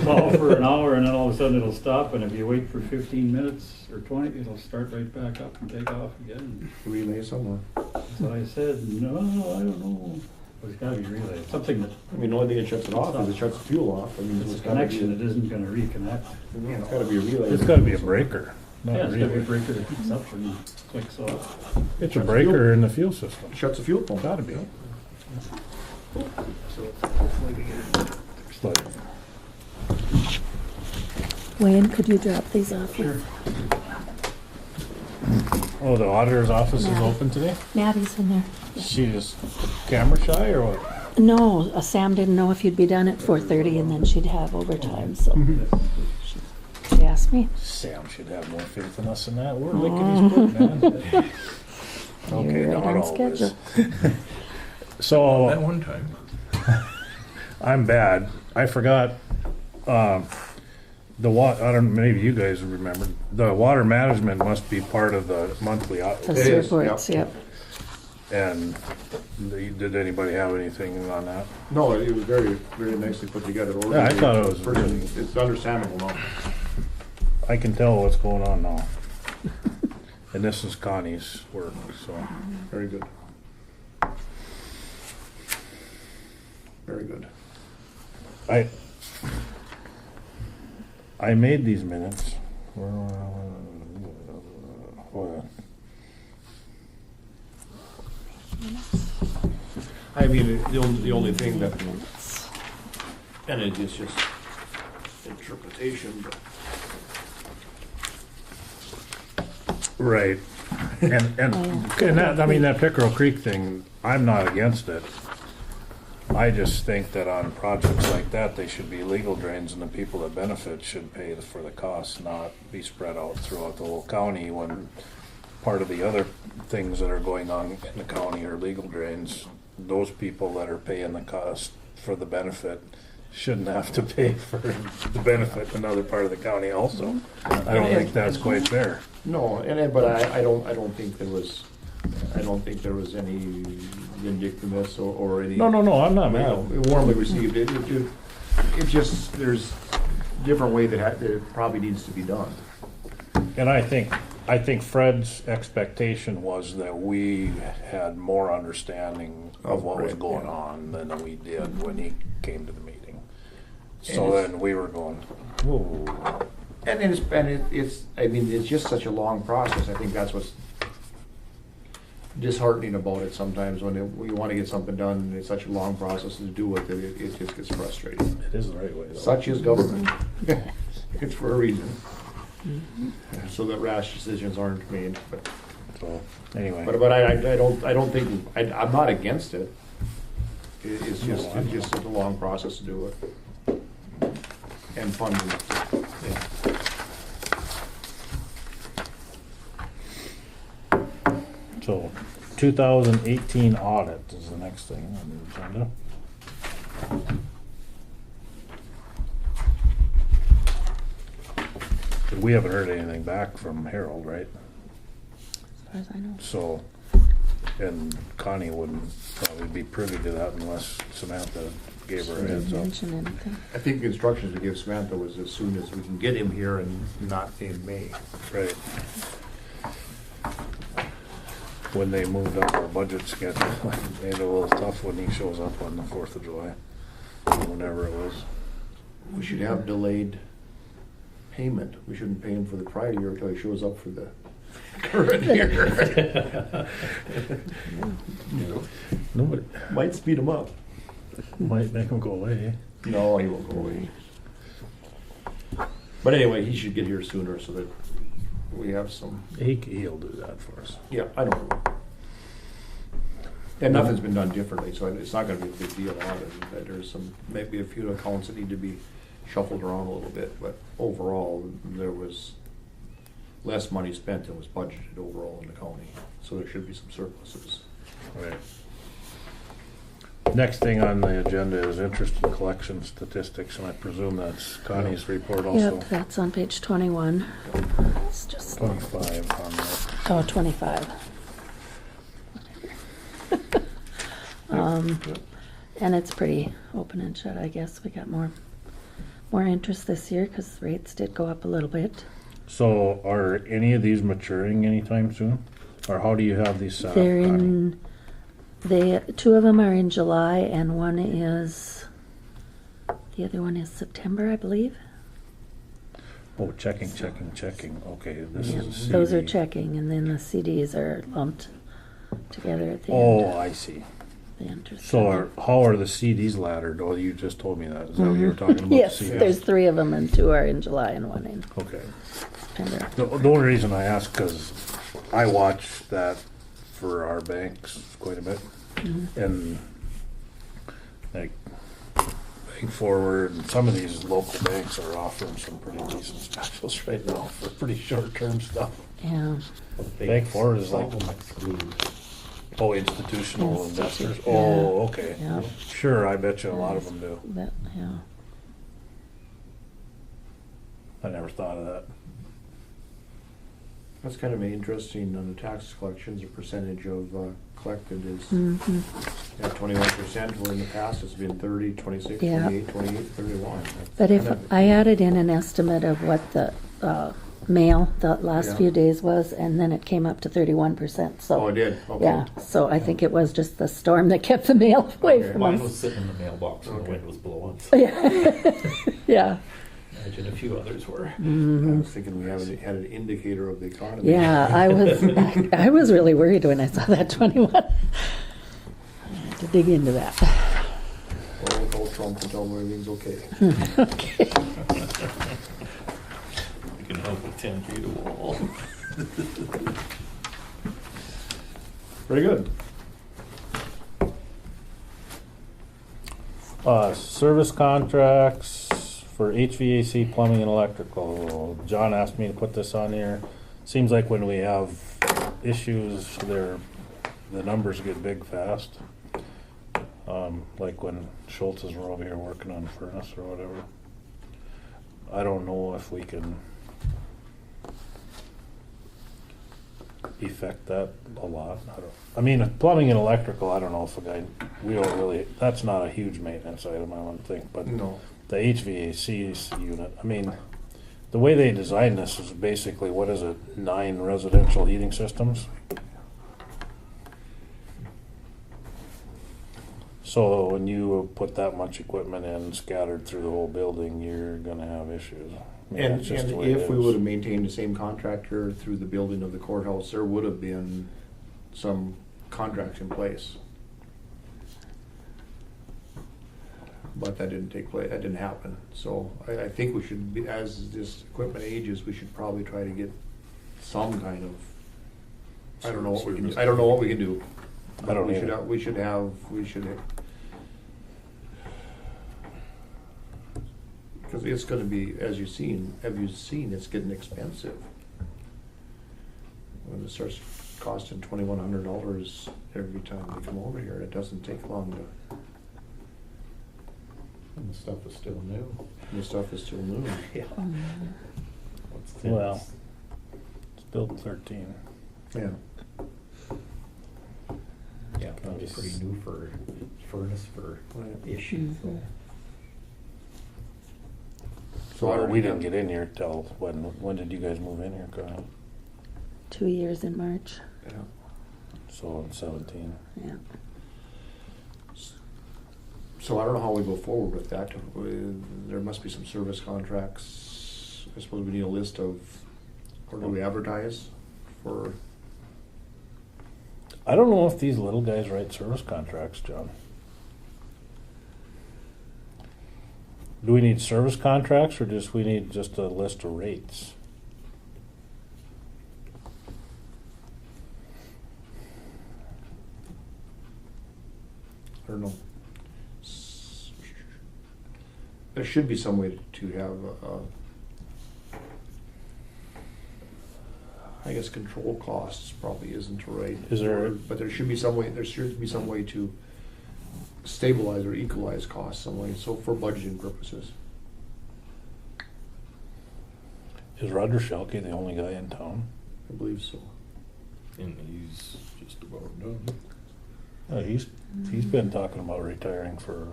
plow for an hour and then all of a sudden it'll stop, and if you wait for 15 minutes or 20, it'll start right back up and take off again. Relay somewhere. That's what I said. No, I don't know. But it's gotta be relayed. Something that, I mean, the only thing that shuts it off is it shuts the fuel off. I mean, it's a it's gotta be, connection that isn't gonna reconnect. it's gotta be a relay. It's gotta be a breaker, not Yeah, a it's gotta be a relay. breaker that heats up and clicks off. It's a breaker in the fuel system. Shuts the fuel pump. Gotta be. So hopefully we get it. Like, Wayne, could you drop these off? Sure. Oh, the auditor's office is Yeah. open today? Maddie's in there. She just camera shy or what? No, Sam didn't know if you'd be done at 4:30 and then she'd have overtime, so she asked me. Sam should have more faith in us than that. We're licking his book, man. Okay, You're not right on always. schedule. So, At one time. I'm bad. I forgot, I don't, maybe you guys remember, the water management must be part of the monthly, Those It is, reports, yep. yep. and did anybody have anything on that? No, it was very, very nicely put together. Yeah, I thought it was Person- really- It's understandable now. I can tell what's going on now. And this is Connie's work, so. Very good. Very good. I made these minutes. I mean, the only thing that, Minutes. and it is just interpretation, but. Right. And that, I mean, that Pickerel Creek thing, I'm not against it. I just think that on projects like that, they should be legal drains and the people that benefit should pay for the costs, not be spread out throughout the whole county when part of the other things that are going on in the county are legal drains. Those people that are paying the cost for the benefit shouldn't have to pay for the benefit in another part of the county also. I don't think that's quite fair. No, but I don't think there was any vindictiveness or any. No, I'm not You mad. know, warmly received. It just, there's different way that it probably needs to be done. And I think Fred's expectation was that we had more understanding of what was Right, going yeah. on than we did when he came to the meeting. So And it's- then we were going, whoa. And it's, I mean, it's just such a long process. I think that's what's disheartening about it sometimes when you want to get something done and it's such a long process to do it, that it just gets frustrating. It is the right way though. Such is government. It's for a reason. So that rash decisions aren't made, but So, anyway. I don't think, I'm not against it. It's just such a long process to do it. And funding. So, 2018 audit is the next thing on the agenda. We haven't heard anything back from Harold, right? As far as I know. So, and Connie wouldn't probably be privy to that unless Samantha gave her a heads Didn't up. mention anything. I think the instructions to give Samantha was as soon as we can get him here and not in May. Right. When they moved up our budget schedule, it made it a little tough when he shows up on the 4th of July, whenever it was. We should have delayed payment. We shouldn't pay him for the prior year until he shows up for the current year. You know, Nobody, might speed him up. might make him go away. No, he won't go away. But anyway, he should get here sooner so that we have some, He'll do that for us. yeah, I don't know. And nothing's been done differently, so it's not gonna be a big deal on it. That there's some, maybe a few accounts that need to be shuffled around a little bit, but overall, there was less money spent than was budgeted overall in the county, so there should be some surpluses. Right. Next thing on the agenda is interest and collection statistics, and I presume that's Connie's report also. Yep, that's on page 21. It's just, 25 on that. oh, 25. And it's pretty open and shut, I guess. We got more interest this year because rates did go up a little bit. So are any of these maturing anytime soon? Or how do you have these set up, They're Connie? two of them are in July and one is, the other one is September, I believe. Oh, checking. Okay, this Yeah, is a those are CD. checking, and then the CDs are lumped together at the Oh, end. I see. The interest. So on it. how are the CDs laddered? Oh, you just told me that. Is that what you were talking about? the Yes, CDs? there's 3 of them, and 2 are in July and 1 in Okay. September. The only reason I ask, because I watch that for our banks quite a bit, and like Bank Forward and some of these local banks are offering some pretty decent specials right now for pretty short-term stuff. Yeah, Bank Forward is like, Some exclude. oh, institutional investors. Yeah. Oh, okay. yeah, Sure, I bet you a lot of them do. that, yeah. I never thought of that. That's kind of interesting on the tax collections, the percentage of collected is Mhm. 21%, where in the past it's been 30, 26, Yeah. 28, 28, 31. But if Kind of- I added in an estimate of what the mail the last Yeah. few days was, and then it came up to 31%, so. Oh, it did? Okay. Yeah, so I think it was just the storm that kept the mail away Okay. from Mine was us. sitting in the mailbox and the Okay. wind was blowing. Yeah, yeah, Imagine a few others were. I was thinking we had an indicator of the economy. yeah, I was really worried when I saw that 21. I had to dig into that. Well, we'll call Trump and tell him everything's okay. Okay. You can help with 10 feet of wall. Very good. Service contracts for HVAC, plumbing, and electrical. John asked me to put this on here. Seems like when we have issues, the numbers get big fast. Like when Schultz's were over here working on furnace or whatever. I don't know if we can affect that a lot. I mean, plumbing and electrical, I don't know if we don't really, that's not a huge maintenance item, I wouldn't think, but No. the HVAC unit, I mean, the way they designed this is basically, what is it, 9 residential heating systems? So when you put that much equipment in scattered through the whole building, you're gonna have issues. I mean, And, that's just and the way it if we is. would have maintained the same contractor through the building of the courthouse, there would have been some contracts in place. But that didn't take place, that didn't happen. So I think we should be, as this equipment ages, we should probably try to get some kind of, I don't know what we can do. I don't know what we can do. I don't We should either. have- we should have. Because it's gonna be, as you've seen, it's getting expensive. When it starts costing $2,100 every time they come over here, it doesn't take long to, And the stuff is still new. the stuff is still new. Yeah. What's this? Well, it's built 13. Yeah. Yeah, probably pretty new for furnace for Right. issues. Mhm. So I Well, don't we have- didn't get in here till, when did you guys move in here, Kyle? 2 years in March, Yeah. So in 17. yeah. So I don't know how we go forward with that. There must be some service contracts. I suppose we need a list of, or do we advertise for? I don't know if these little guys write service contracts, John. Do we need service contracts, or just we need just a list of rates? I don't know. There should be some way to have, I guess control costs probably isn't right. Is there- But there should be some way to stabilize or equalize costs some way, so for budgeting purposes. Is Roger Shelke the only guy in town? I believe so. And he's just about done. He's been talking about retiring for,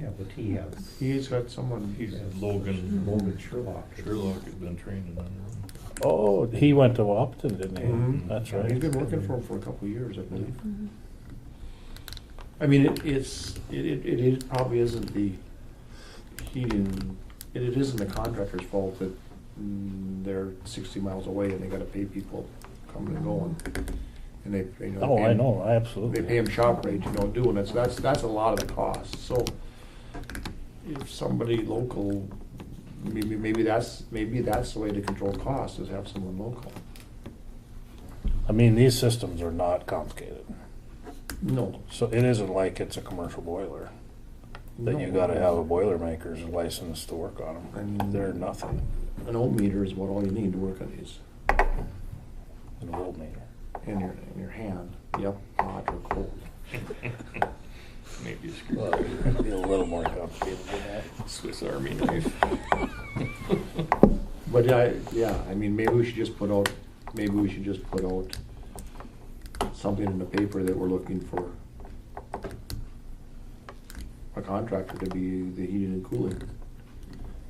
Yeah, but he has. He's got someone, He's Logan Logan Sherlock. Sherlock has been training under him. oh, he went to Upton, didn't he? Mhm. That's Yeah, right. he's been working for him for a couple of years, I believe. Mhm. I mean, it probably isn't the heating, it isn't the contractor's fault that they're 60 miles away and they gotta pay people coming and going. And they, you know. Oh, I and know, They absolutely. pay them shop rate, doing it, so that's a lot of the cost, so if somebody local, maybe that's the way to control costs, is have someone local. I mean, these systems are not complicated. No. So it isn't like it's a commercial boiler, that you No. gotta have a Boilermaker's license to work on I them. mean- They're nothing, An ohm meter is what all you need to work on these. an voltmeter. In your hand. Yep, hot or cold. Maybe a screw. Well, it'd be a little more complicated than that. Swiss Army knife. But I mean, maybe we should just put out something in the paper that we're looking for a contractor to be the heating and cooling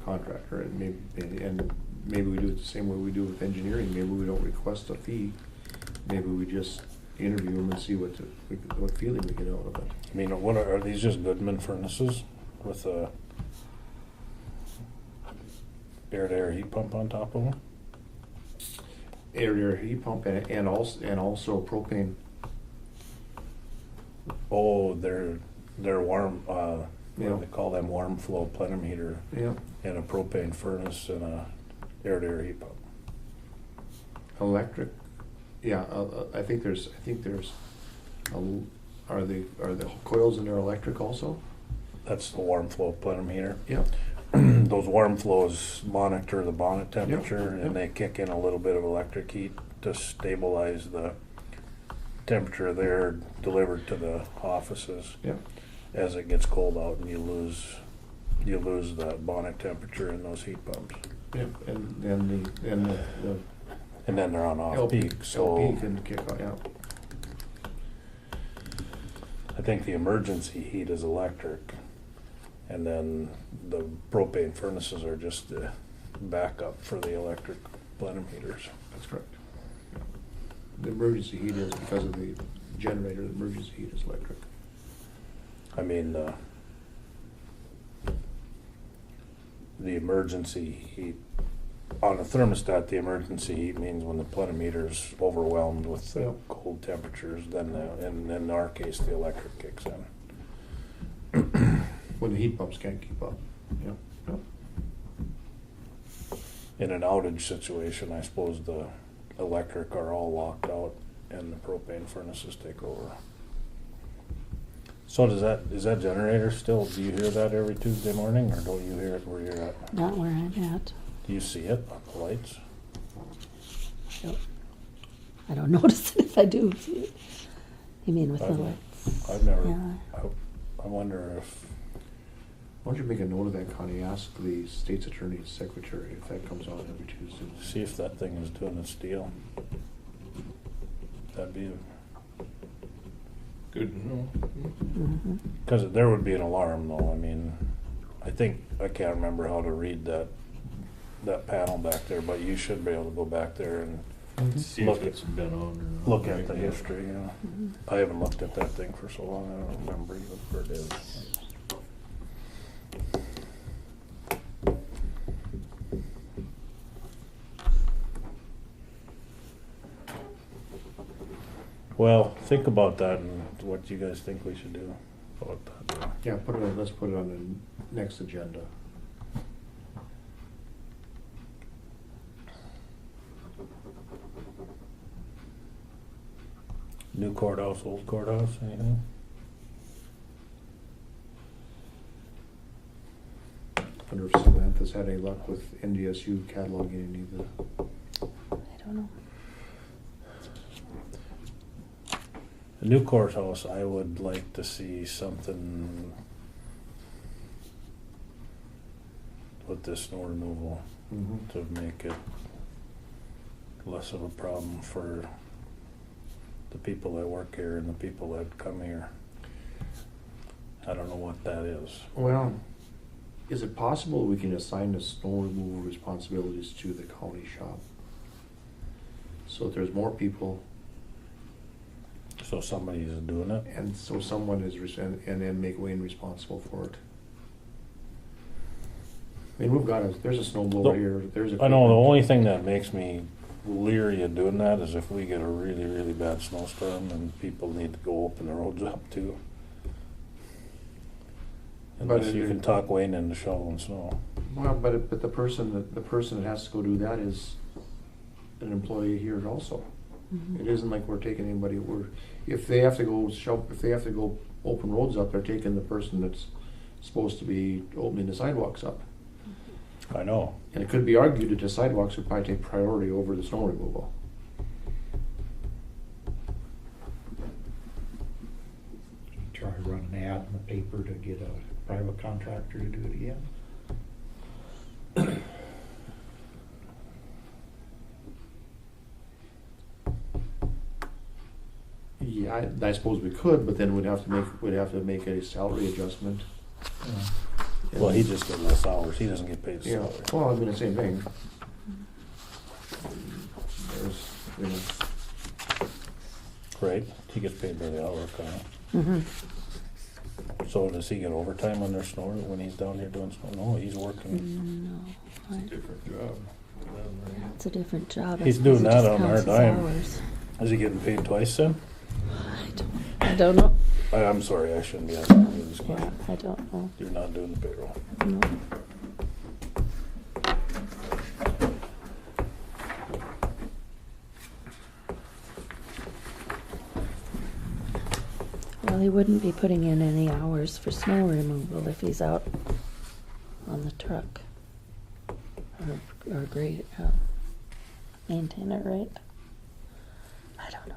contractor, and maybe we do it the same way we do with engineering. Maybe we don't request a fee. Maybe we just interview them and see what feeling we get out of it. I mean, what are these just Goodman furnaces with a air-to-air heat pump on top of them? Air heat pump and also propane. Oh, they're warm, what Yeah. do they call them, warm flow plenum heater Yeah. and a propane furnace and a air-to-air heat pump. Electric. Yeah, I think there's, are the coils in there electric also? That's the warm flow plenum heater. Yeah. Those warm flows monitor the bonnet temperature, Yep. and they kick in a little bit of electric heat to stabilize the temperature of the air delivered to the offices. Yeah. As it gets cold out, and you lose the bonnet temperature in those heat pumps, Yeah, and then the and then they're on off LP, peak. So LP can kick out, yeah. I think the emergency heat is electric, and then the propane furnaces are just the backup for the electric plenum heaters. That's correct. Yeah. The emergency heat is because of the generator, the emergency heat is electric. I mean, the emergency heat, on a thermostat, the emergency heat means when the plenimeter's overwhelmed with the Yeah. cold temperatures, then and in our case, the electric kicks in. When the heat pumps can't keep up. Yeah. Yeah. In an outage situation, I suppose the electric are all locked out and the propane furnaces take over. So is that generator still, do you hear that every Tuesday morning, or don't you hear it where you're at? Not where I'm at. Do you see it on the lights? I don't notice it if I do see it. You mean with the I've- lights? I've never, Yeah. I wonder if, Why don't you make a note of that, Connie? Ask the state's attorney's secretary if that comes on every Tuesday. see if that thing is doing its deal. That'd be, Good to know. Mhm. because there would be an alarm though, I mean, I can't remember how to read that panel back there, but you should be able to go back there and See Look if at- it's been on or not. look at the Yeah. history, you know. Mhm. I haven't looked at that thing for so long, I don't remember even where it is. Well, think about that and what you guys think we should do about that. Yeah, let's put it on the next agenda. New courthouse, old courthouse, anything? Wonder if Samantha's had any luck with NDSU cataloging any of the. I don't know. The new courthouse, I would like to see something with this snow removal to make it less of a problem for the people that work here and the people that come here. I don't know what that is. Well, is it possible we can assign the snow removal responsibilities to the county shop? So if there's more people, So somebody's doing it? and so someone is, and then make Wayne responsible for it. I mean, there's a snow blower here, there's a. I know, the only thing that makes me leery of doing that is if we get a really, really bad snowstorm and people need to go open the roads up too. But Unless you can talk Wayne into shoveling snow. Well, but the person that has to go do that is an employee here also. Mhm. It isn't like we're taking anybody, if they have to go if they have to go open roads up, they're taking the person that's supposed to be opening the sidewalks up. I know. And it could be argued that the sidewalks would probably take priority over the snow removal. Try to run an ad in the paper to get a private contractor to do it again. Yeah, I suppose we could, but then we'd have to make a salary adjustment. Well, he just gets less hours. He doesn't get paid the Yeah, salary. well, I mean, the same thing. There's, you know, Right? He gets paid by the hour, kind Mhm. of. So does he get overtime when there's snow, when he's down here doing snow? No, he's working. No, right. Different job. It's a different job. I He's suppose doing it that just on our counts as dime. hours. Is he getting paid twice then? I don't know. I'm sorry, I shouldn't be asking you this Yeah, question. I don't know. You're not doing the payroll. No. Well, he wouldn't be putting in any hours for snow removal if he's out on the truck. Or grade, maintain it, right? I don't know.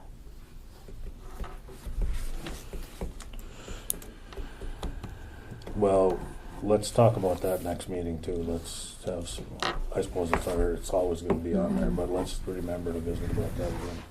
Well, let's talk about that next meeting too. Let's have some, I suppose it's always gonna be on there, but let's remember to visit about that again.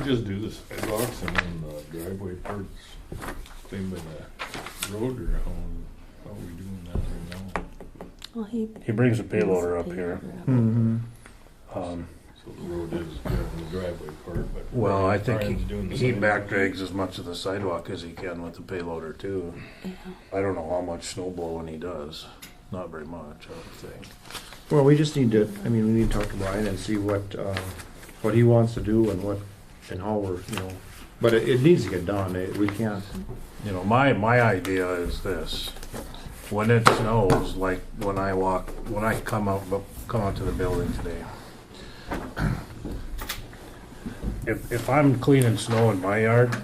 Just do the sidewalks and then the driveway parts clean by the road, or how are we doing that right now? Well, he He brings a brings payloader the up here. payloader up. Mm-hmm. So the road is doing the driveway part, but. Well, I think Brian's doing the he sidewalks. back drags as much of the sidewalk as he can with the payloader too. Yeah. I don't know how much snow blowing he does. Not very much, I would think. Well, we just need to, we need to talk to Brian and see what he wants to do and how we're, but it needs to get done. We can't. You know, my idea is this: when it snows, like when I come out to the building today. If I'm cleaning snow in my yard,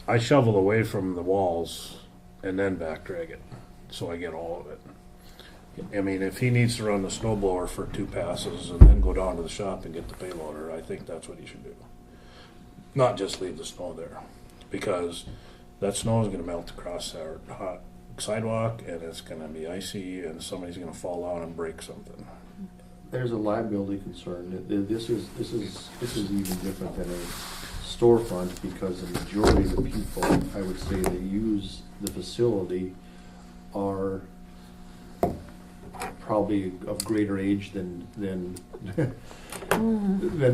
I shovel away from the walls and then back drag it, so I get all of it. I mean, if he needs to run the snow blower for 2 passes and then go down to the shop and get the payloader, I think that's what he should do. Not just leave the snow there, because that snow is gonna melt across our hot sidewalk and it's gonna be icy and somebody's gonna fall down and break something. There's a liability concern. This is even different than a storefront, because the majority of the people, I would say, that use the facility are probably of greater age than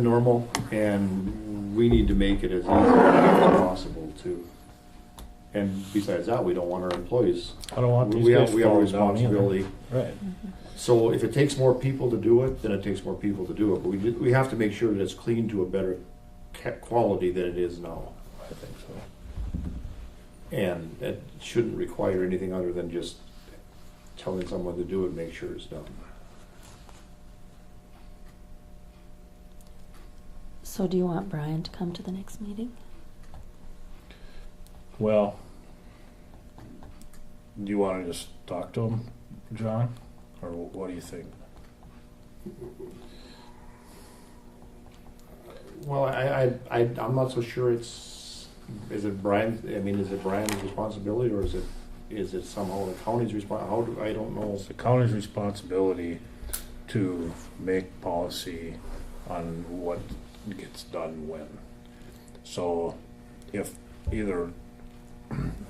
normal, and we need to make it as easy as possible to. And besides that, we don't want our employees. I don't want these We guys have a falling down either. responsibility. Right. So if it takes more people to do it, then it takes more people to do it. But we have to make sure that it's clean to a better quality than it is now. I think so. And it shouldn't require anything other than just telling someone to do it, make sure it's done. So do you want Brian to come to the next meeting? Well, do you want to just talk to him, John? Or what do you think? Well, I'm not so sure is it Brian's responsibility, or is it somehow the county's I don't know. It's the county's responsibility to make policy on what gets done when. So if either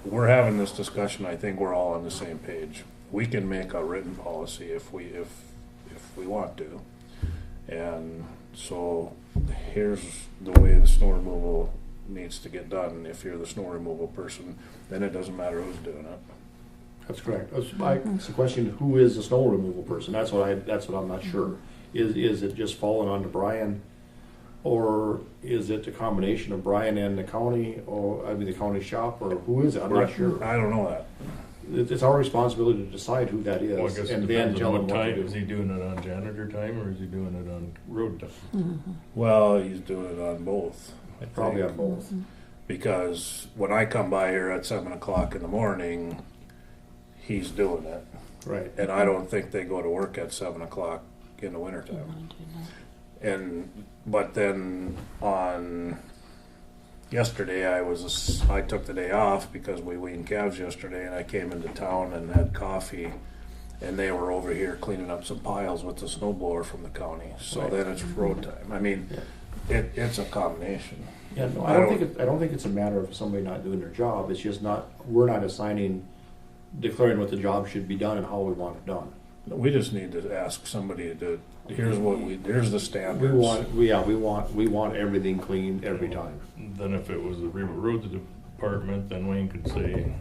we're having this discussion, I think we're all on the same page. We can make a written policy if we want to. And so here's the way the snow removal needs to get done. If you're the snow removal person, then it doesn't matter who's doing it. That's correct. That's the question, who is the snow removal person? That's what I'm not sure. Is it just falling onto Brian? Or is it a combination of Brian and the county, or, I mean, the county shop, or who is it? I'm not sure. I don't know that. It's our responsibility to decide who that Well, I is, guess it and then depends tell on them what what to time. Is do. he doing it on janitor time or is he doing it on road time? Well, he's doing it on both. I Probably think. on both. Because when I come by here at 7 o'clock in the morning, he's doing it. Right. And I don't think they go to work at 7 o'clock in the wintertime. But then on yesterday, I took the day off because we weaned calves yesterday, and I came into town and had coffee, and they were over here cleaning up some piles with the snow blower from the county. So Right. then it's road time. I mean, it's a combination. Yeah, no, I don't think it's a matter of somebody not doing their job. It's just we're not declaring what the job should be done and how we want it done. We just need to ask somebody to. Here's the standards. We want everything clean every time. Then if it was the River Roads Department, then Wayne could say,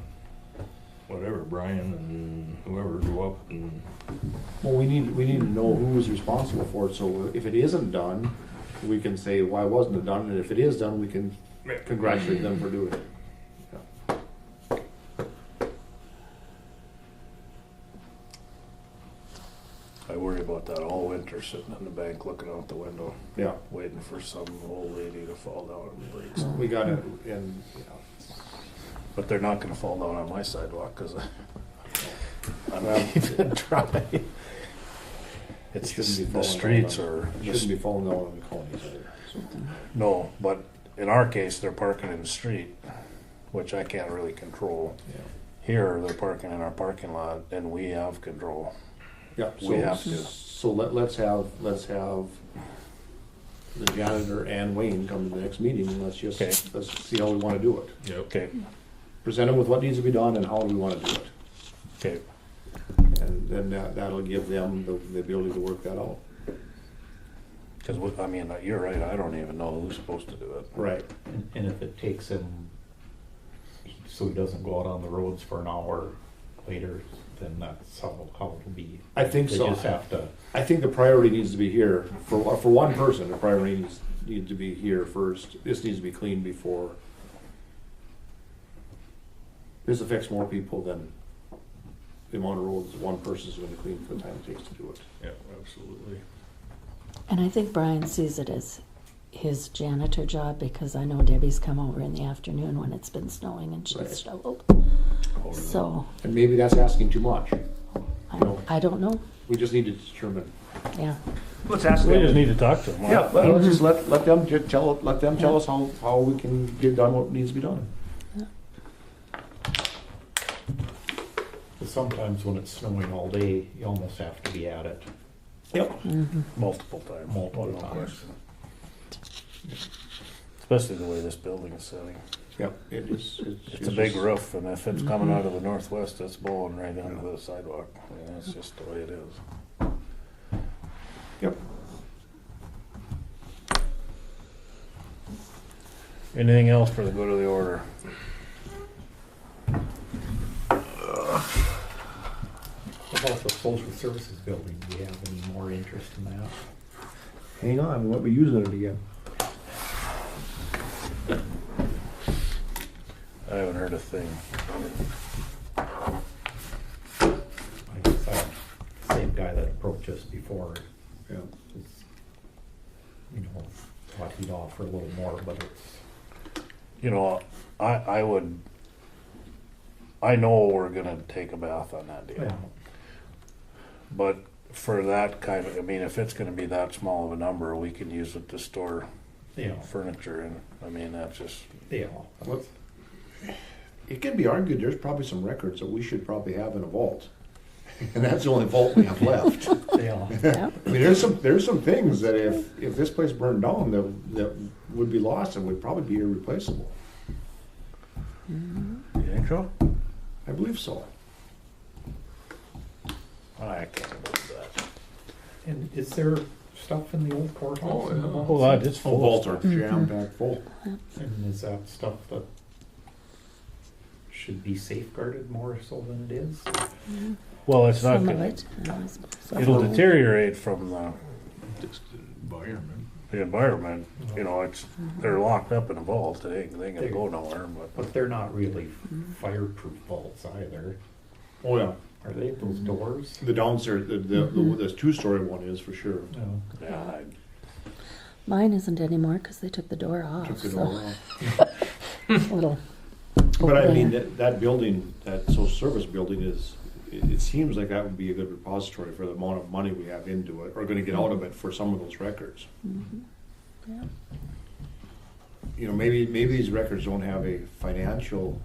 whatever, Brian and whoever go up and. Well, we need to know who is responsible for it, so if it isn't done, we can say, why wasn't it done? And if it is done, we can congratulate them for doing it. I worry about that all winter, sitting on the bank looking out the window, Yeah, waiting for some old lady to fall down and break something. we got it, and, But they're not gonna fall down on my sidewalk, cause I'm not even trying. It's Shouldn't be the falling streets down are it shouldn't be falling down on the counties either. So. no, but in our case, they're parking in the street, which I can't really control. Yeah. Here, they're parking in our parking lot, and we have control. Yeah, We have to. So let's have the janitor and Wayne come to the next meeting, and let's Okay. see how we wanna do it. Yep. Okay, Present them with what needs to be done and how we wanna do it. okay. And then that'll give them the ability to work that out. Cause I mean, you're right, I don't even know who's supposed to do it. Right. And if it takes him, so he doesn't go out on the roads for an hour later, then that's how it'll be. I think They so. just have to, I think the priority needs to be here, for one person, the priority needs to be here first. This needs to be cleaned before. This affects more people than the amount of roads one person's gonna clean for the time it takes to do it. Yeah, absolutely. And I think Brian sees it as his janitor job, because I know Debbie's come over in the afternoon when it's been snowing and Right. she's shoveled. So, And maybe that's asking too much. I don't know, We just need to determine. yeah. Let's ask We them. just need to talk to them. Yeah, let's just let them tell us how we can get done what needs to be done. sometimes when it's snowing all day, you almost have to be at it. Yep. Multiple times. Multiple No times. question. Especially the way this building is sitting. Yep, it is. It's a big roof, and if it's coming out of the northwest, it's blowing right onto the sidewalk. I mean, that's just the way it is. Yep. Anything else for the good of the order? What about the social services building? Do you have any more interest in that? Hang on, we won't be using it again. I haven't heard a thing. I guess that same guy that approached us before, Yeah. is, you know, thought he'd offer a little more, but it's, You know, I know we're gonna take a bath on that deal. well, But for that kind of, I mean, if it's gonna be that small of a number, we can use it to store you know, furniture in. I mean, that's just, you know, It can be argued there's probably some records that we should probably have in a vault. And that's the only vault we have left. They all. Yeah. I mean, there's some things that if this place burned down, that would be lost and would probably be irreplaceable. You think so? I believe so. I can't believe that. And is there stuff in the old courthouse? in the vaults? Oh, God, it's full Vaults of are stuff. jam-packed full. And is that stuff that should be safeguarded more so than it is? Well, it's not, Some of gonna- it. it'll deteriorate from Just environment. the environment, you know, they're locked up in a vault, they ain't gonna go nowhere, but. But they're not really fireproof vaults either. Oh, yeah. Are they, those doors? The downstairs, the two-story one is for sure. No. Yeah, Mine isn't anymore because they took the door off. Took the so door off. it's a little. But I mean, there. that building, that social service building is, it seems like that would be a good repository for the amount of money we have into it, or gonna get out of it for some of those records. Mhm. Yeah. You know, maybe these records don't have a financial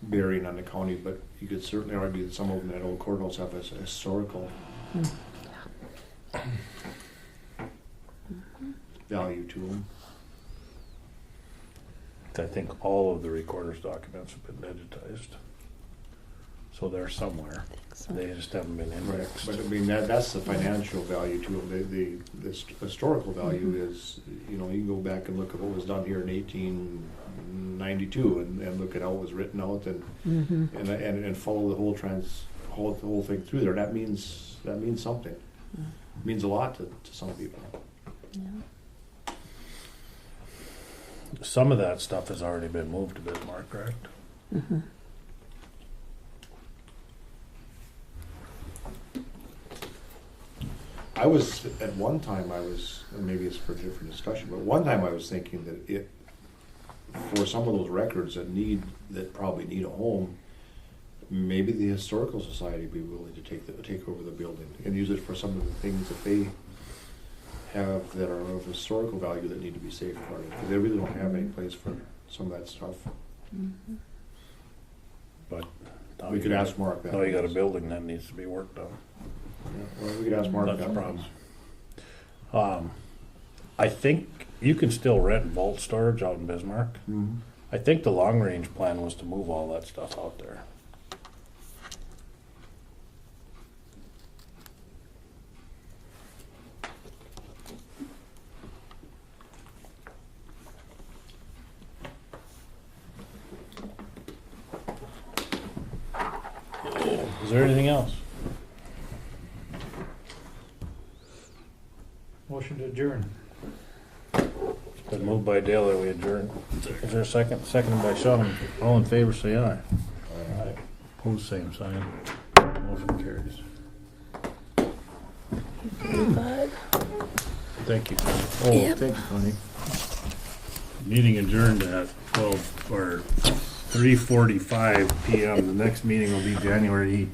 bearing on the county, but you could certainly argue that some of them at Old Courthouse have a historical value to them. I think all of the recorder's documents have been digitized. So they're somewhere, So, they just haven't been indexed. But I mean, that's the financial value to them. The historical value is, you know, you can go back and look at what was done here in 1892 and look at how it was written out mhm. and follow the whole the whole thing through there. That means something. It means a lot to some people. Yeah. Some of that stuff has already been moved to Bismarck, correct? Mhm. I was, at one time, and maybe it's for a different discussion, but one time I was thinking that for some of those records that probably need a home, maybe the Historical Society would be willing to take over the building and use it for some of the things that they have that are of historical value that need to be safeguarded, because they really don't have any place for some of that stuff. Mhm. But. now We you could got- ask Mark that. Now you got a building that needs to be worked on. Yeah, well, we could ask Mark That's that. the problem. I think you can still rent vault storage out in Bismarck. Mhm. I think the long-range plan was to move all that stuff out there. Is there anything else? Motion to adjourn. Been moved by Dale that we adjourn. Is there a second? Seconded by Sean. All in favor, say aye. Aye. Opposed, same sign. Motion carries. 45. Thank you. Oh, Yep. thank you, Connie. Meeting adjourned at 3:45 PM. The next meeting will be January 18th.